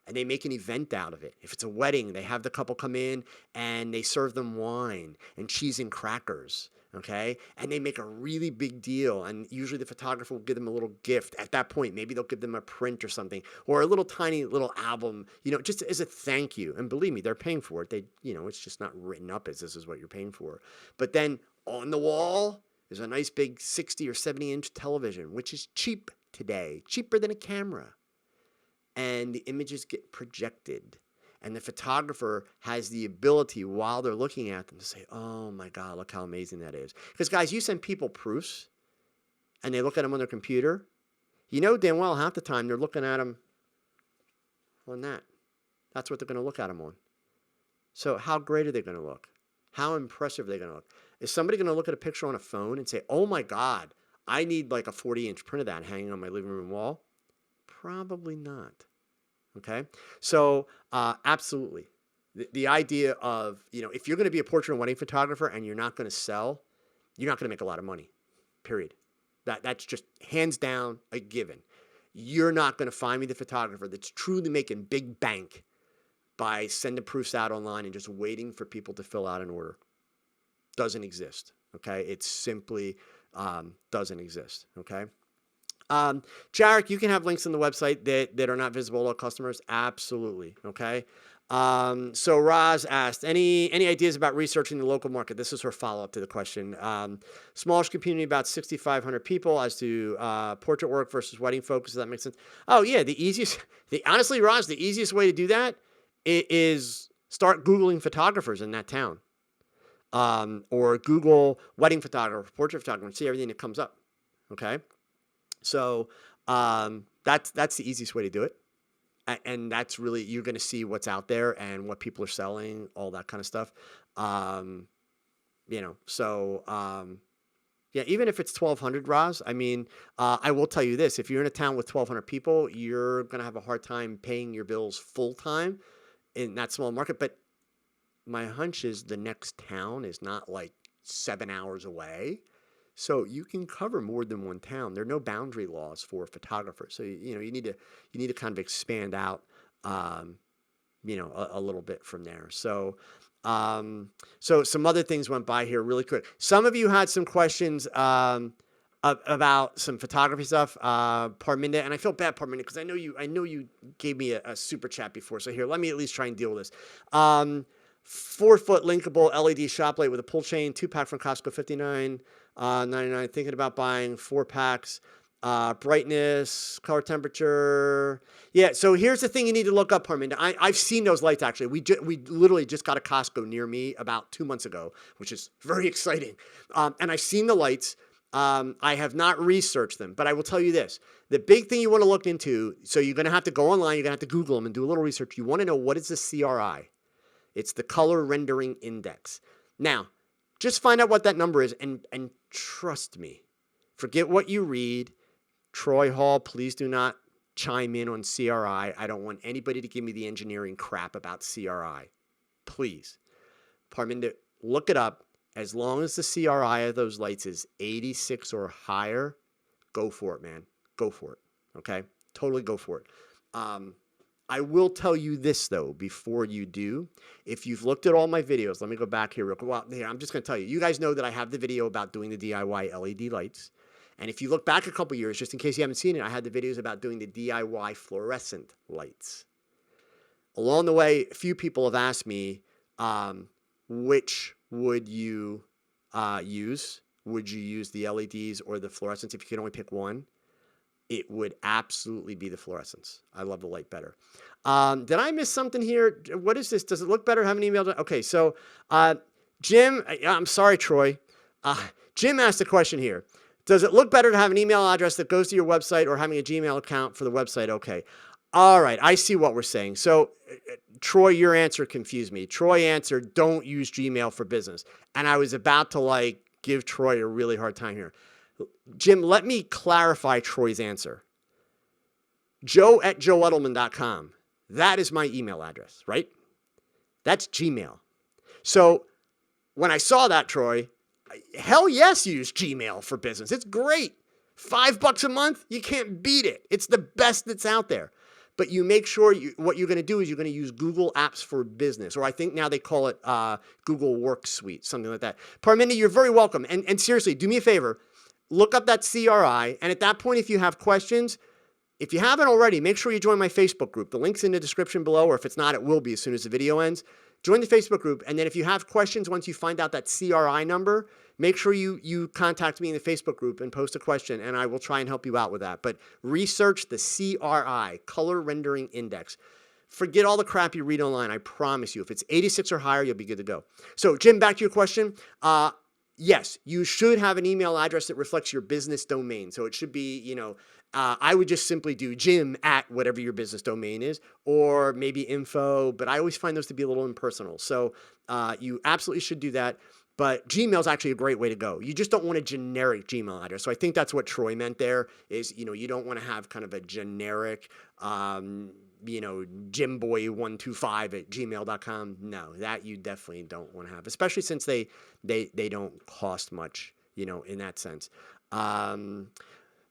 And they make an event out of it. If it's a wedding, they have the couple come in and they serve them wine and cheese and crackers, okay? And they make a really big deal. And usually the photographer will give them a little gift. At that point, maybe they'll give them a print or something, or a little tiny little album, just as a thank you. And believe me, they're paying for it. It's just not written up as this is what you're paying for. But then on the wall is a nice big 60 or 70-inch television, which is cheap today, cheaper than a camera. And the images get projected. And the photographer has the ability, while they're looking at them, to say, oh my God, look how amazing that is. Because guys, you send people proofs, and they look at them on their computer. You know damn well half the time they're looking at them on that. That's what they're going to look at them on. So how great are they going to look? How impressive are they going to look? Is somebody going to look at a picture on a phone and say, oh my God, I need like a 40-inch print of that hanging on my living room wall? Probably not. Okay. So, absolutely. The idea of, if you're going to be a portrait and wedding photographer and you're not going to sell, you're not going to make a lot of money, period. That's just hands down a given. You're not going to find me the photographer that's truly making big bank by sending proofs out online and just waiting for people to fill out an order. Doesn't exist. Okay. It simply, doesn't exist. Okay. Jarek, you can have links on the website that are not visible to all customers. Absolutely. Okay. So Roz asked, any ideas about researching the local market? This is her follow-up to the question. Smallish community, about 6,500 people, as to portrait work versus wedding focus. Does that make sense? Oh yeah. Honestly, Roz, the easiest way to do that is start Googling photographers in that town. Or Google wedding photographer, portrait photographer, and see everything that comes up. Okay. So that's the easiest way to do it. And that's really, you're going to see what's out there and what people are selling, all that kind of stuff. Yeah, even if it's 1,200, Roz, I will tell you this. If you're in a town with 1,200 people, you're going to have a hard time paying your bills full time in that small market. But my hunch is the next town is not like 7 hours away. So you can cover more than one town. There are no boundary laws for photographers. So, you need to kind of expand out, a little bit from there. So, so some other things went by here really quick. Some of you had some questions, about some photography stuff, Parminda, and I feel bad, Parminda, because I know you gave me a super chat before. So here, let me at least try and deal with this. 4-foot linkable LED shop light with a pull chain, 2-pack from Costco, $59.99. Thinking about buying 4 packs. Brightness, color temperature. Yeah, so here's the thing you need to look up, Parminda. I've seen those lights actually. We literally just got a Costco near me about 2 months ago, which is very exciting. And I've seen the lights. I have not researched them, but I will tell you this. The big thing you want to look into, so you're going to have to go online, you're going to have to Google them and do a little research. You want to know, what is the CRI? It's the color rendering index. Now, just find out what that number is, and trust me, forget what you read. Troy Hall, please do not chime in on CRI. I don't want anybody to give me the engineering crap about CRI. Please. Parminder, look it up. As long as the CRI of those lights is 86 or higher, go for it, man. Go for it. Okay? Totally go for it. I will tell you this, though, before you do. If you've looked at all my videos, let me go back here real quick. Well, here, I'm just going to tell you. You guys know that I have the video about doing the DIY LED lights. And if you look back a couple years, just in case you haven't seen it, I had the videos about doing the DIY fluorescent lights. Along the way, a few people have asked me, which would you use? Would you use the LEDs or the fluorescents? If you could only pick one, it would absolutely be the fluorescents. I love the light better. Did I miss something here? What is this? Does it look better having an email? Okay, so Jim, I'm sorry, Troy. Jim asked a question here. Does it look better to have an email address that goes to your website or having a Gmail account for the website? Okay. All right. I see what we're saying. So, Troy, your answer confused me. Troy answered, don't use Gmail for business. And I was about to give Troy a really hard time here. Jim, let me clarify Troy's answer. joe@joeedelman.com. That is my email address, right? That's Gmail. So when I saw that, Troy, hell yes, use Gmail for business. It's great. $5 a month, you can't beat it. It's the best that's out there. But you make sure what you're going to do is you're going to use Google Apps for Business, or I think now they call it Google Work Suite, something like that. Parminder, you're very welcome. And seriously, do me a favor. Look up that CRI. And at that point, if you have questions, if you haven't already, make sure you join my Facebook group. The link's in the description below, or if it's not, it will be as soon as the video ends. Join the Facebook group. And then if you have questions, once you find out that CRI number, make sure you contact me in the Facebook group and post a question, and I will try and help you out with that. But research the CRI, Color Rendering Index. Forget all the crap you read online. I promise you. If it's 86 or higher, you'll be good to go. So, Jim, back to your question. Yes, you should have an email address that reflects your business domain. So it should be, I would just simply do Jim at whatever your business domain is, or maybe info, but I always find those to be a little impersonal. So you absolutely should do that. But Gmail is actually a great way to go. You just don't want a generic Gmail address. So I think that's what Troy meant there is, you don't want to have kind of a generic, jimboy125@gmail.com. No, that you definitely don't want to have, especially since they don't cost much, in that sense.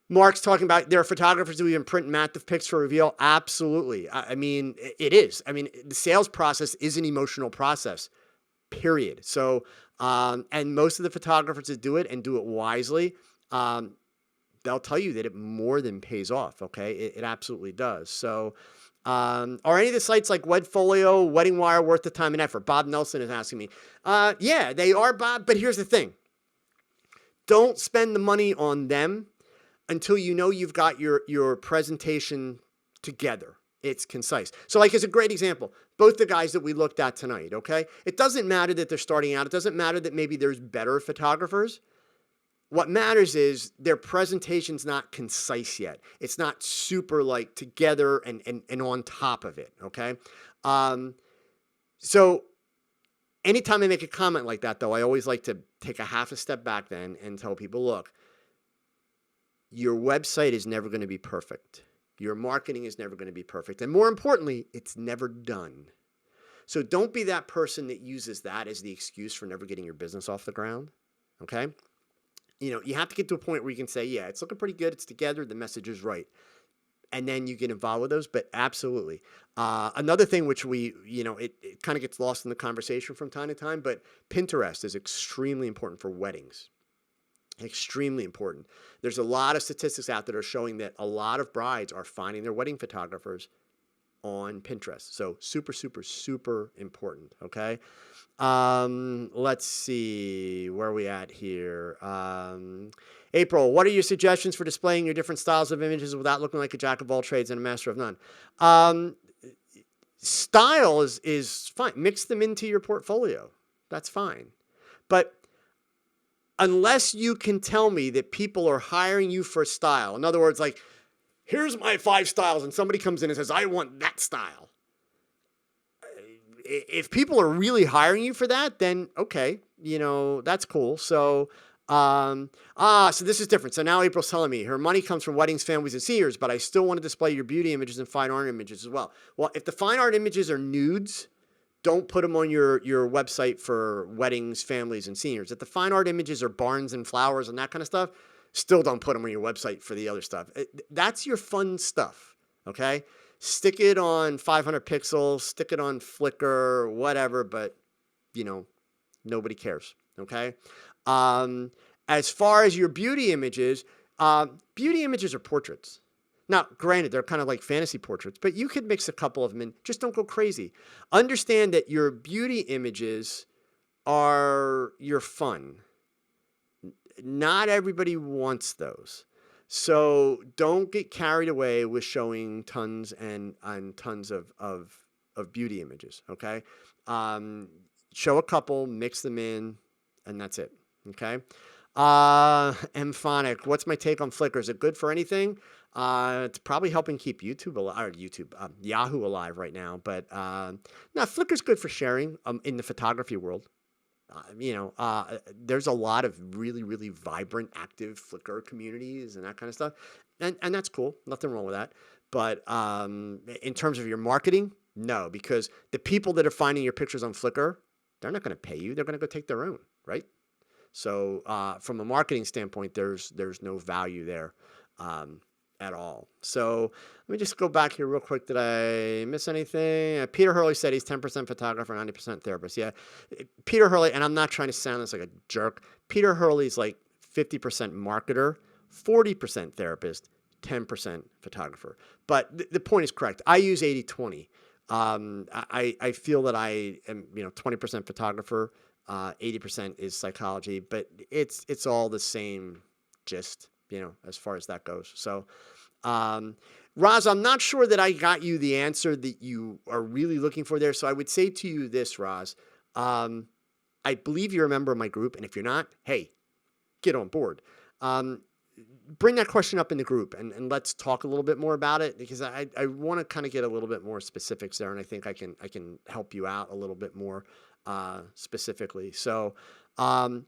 Mark's talking about there are photographers who even print matte pics for reveal. Absolutely. I mean, it is. I mean, the sales process is an emotional process, period. So, and most of the photographers that do it and do it wisely, they'll tell you that it more than pays off. Okay. It absolutely does. So, are any of the sites like Webfolio, Wedding Wire worth the time and effort? Bob Nelson is asking me. Yeah, they are, Bob. But here's the thing. Don't spend the money on them until you've got your presentation together. It's concise. So as a great example, both the guys that we looked at tonight, okay? It doesn't matter that they're starting out. It doesn't matter that maybe there's better photographers. What matters is their presentation's not concise yet. It's not super together and on top of it, okay? So anytime I make a comment like that, though, I always like to take a half a step back then and tell people, look, your website is never going to be perfect. Your marketing is never going to be perfect. And more importantly, it's never done. So don't be that person that uses that as the excuse for never getting your business off the ground, okay? You have to get to a point where you can say, yeah, it's looking pretty good. It's together. The message is right. And then you get involved with those. But absolutely. Another thing which it kind of gets lost in the conversation from time to time, but Pinterest is extremely important for weddings. Extremely important. There's a lot of statistics out there that are showing that a lot of brides are finding their wedding photographers on Pinterest. So super, super, super important. Okay. Let's see where are we at here. April, what are your suggestions for displaying your different styles of images without looking like a jack of all trades and a master of none? Style is fine. Mix them into your portfolio. That's fine. But unless you can tell me that people are hiring you for a style. In other words, like, here's my 5 styles, and somebody comes in and says, I want that style. If people are really hiring you for that, then okay, that's cool. So, so this is different. So now April's telling me her money comes from weddings, families, and seniors, but I still want to display your beauty images and fine art images as well. Well, if the fine art images are nudes, don't put them on your website for weddings, families, and seniors. If the fine art images are barns and flowers and that kind of stuff, still don't put them on your website for the other stuff. That's your fun stuff, okay? Stick it on 500 pixels, stick it on Flickr, whatever, but, nobody cares, okay? As far as your beauty images are portraits. Now, granted, they're kind of like fantasy portraits, but you could mix a couple of them in. Just don't go crazy. Understand that your beauty images are your fun. Not everybody wants those. So don't get carried away with showing tons and tons of beauty images, okay? Show a couple, mix them in, and that's it, okay? Mphonic, what's my take on Flickr? Is it good for anything? It's probably helping keep Yahoo alive right now. But no, Flickr's good for sharing in the photography world. There's a lot of really, really vibrant, active Flickr communities and that kind of stuff. And that's cool. Nothing wrong with that. But in terms of your marketing, no, because the people that are finding your pictures on Flickr, they're not going to pay you. They're going to go take their own, right? So from a marketing standpoint, there's no value there at all. So let me just go back here real quick. Did I miss anything? Peter Hurley said he's 10% photographer, 90% therapist. Yeah, Peter Hurley, and I'm not trying to sound this like a jerk. Peter Hurley's like 50% marketer, 40% therapist, 10% photographer. But the point is correct. I use 80-20. I feel that I am 20% photographer, 80% is psychology, but it's all the same gist, as far as that goes. So, Roz, I'm not sure that I got you the answer that you are really looking for there. So I would say to you this, Roz, I believe you're a member of my group. And if you're not, hey, get on board. Bring that question up in the group and let's talk a little bit more about it, because I want to kind of get a little bit more specifics there. And I think I can help you out a little bit more specifically. So,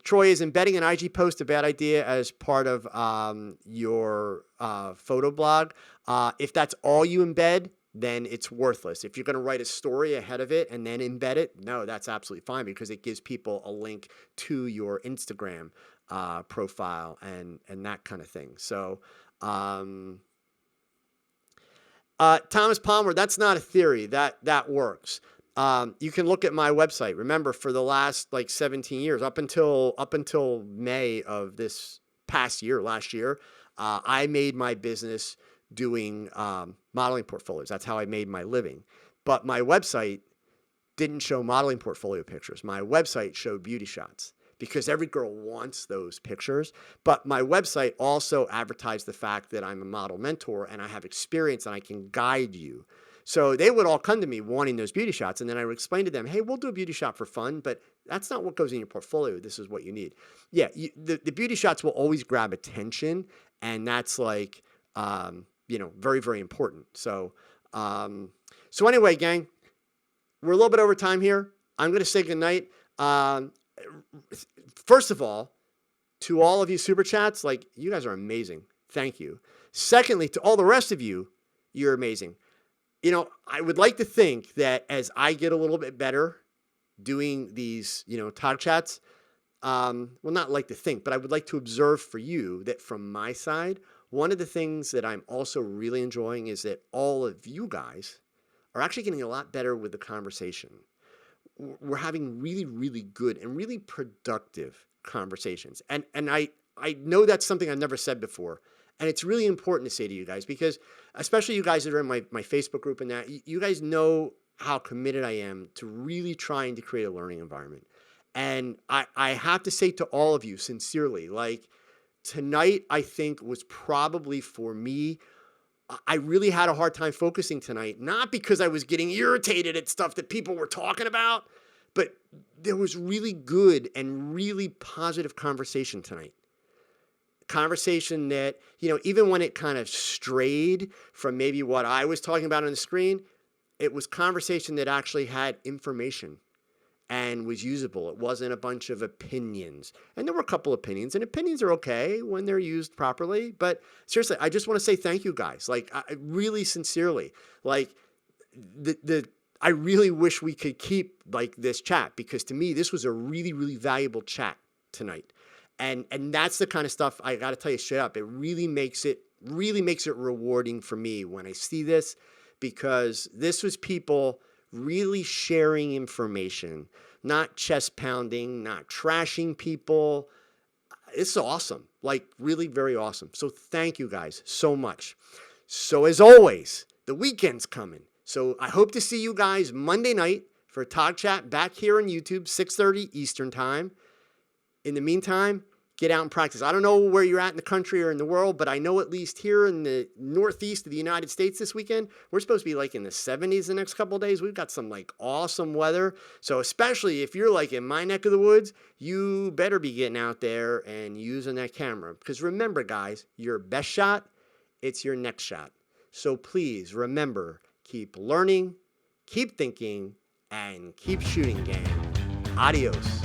Troy, is embedding an IG post a bad idea as part of your photo blog? If that's all you embed, then it's worthless. If you're going to write a story ahead of it and then embed it, no, that's absolutely fine, because it gives people a link to your Instagram profile and that kind of thing. So, Thomas Palmer, that's not a theory. That works. You can look at my website. Remember, for the last 17 years, up until May of this past year, last year, I made my business doing modeling portfolios. That's how I made my living. But my website didn't show modeling portfolio pictures. My website showed beauty shots, because every girl wants those pictures. But my website also advertised the fact that I'm a model mentor and I have experience and I can guide you. So they would all come to me wanting those beauty shots. And then I would explain to them, hey, we'll do a beauty shot for fun, but that's not what goes in your portfolio. This is what you need. Yeah, the beauty shots will always grab attention. And that's very, very important. So, so anyway, gang, we're a little bit over time here. I'm going to say goodnight. First of all, to all of you super chats, you guys are amazing. Thank you. Secondly, to all the rest of you, you're amazing. I would like to think that as I get a little bit better doing these, TogChats, not like to think, but I would like to observe for you that from my side, one of the things that I'm also really enjoying is that all of you guys are actually getting a lot better with the conversation. We're having really, really good and really productive conversations. And I know that's something I've never said before. And it's really important to say to you guys, because especially you guys that are in my Facebook group and that, you guys know how committed I am to really trying to create a learning environment. And I have to say to all of you sincerely, tonight, I think was probably for me, I really had a hard time focusing tonight, not because I was getting irritated at stuff that people were talking about, But there was really good and really positive conversation tonight. Conversation that, even when it kind of strayed from maybe what I was talking about on the screen, it was conversation that actually had information and was usable. It wasn't a bunch of opinions. And there were a couple opinions, and opinions are okay when they're used properly. But seriously, I just want to say thank you guys. Like, I really sincerely, like, I really wish we could keep like this chat, because to me, this was a really, really valuable chat tonight. And that's the kind of stuff I got to tell you straight up. It really makes it rewarding for me when I see this, because this was people really sharing information, not chest pounding, not trashing people. It's awesome. Like, really very awesome. So thank you guys so much. So as always, the weekend's coming. So I hope to see you guys Monday night for TogChat back here on YouTube, 6:30 Eastern time. In the meantime, get out and practice. I don't know where you're at in the country or in the world, but I know at least here in the northeast of the United States this weekend, we're supposed to be like in the 70s the next couple of days. We've got some like awesome weather. So especially if you're like in my neck of the woods, you better be getting out there and using that camera. Because remember, guys, your best shot, it's your next shot. So please remember, keep learning, keep thinking, and keep shooting, gang. Adios.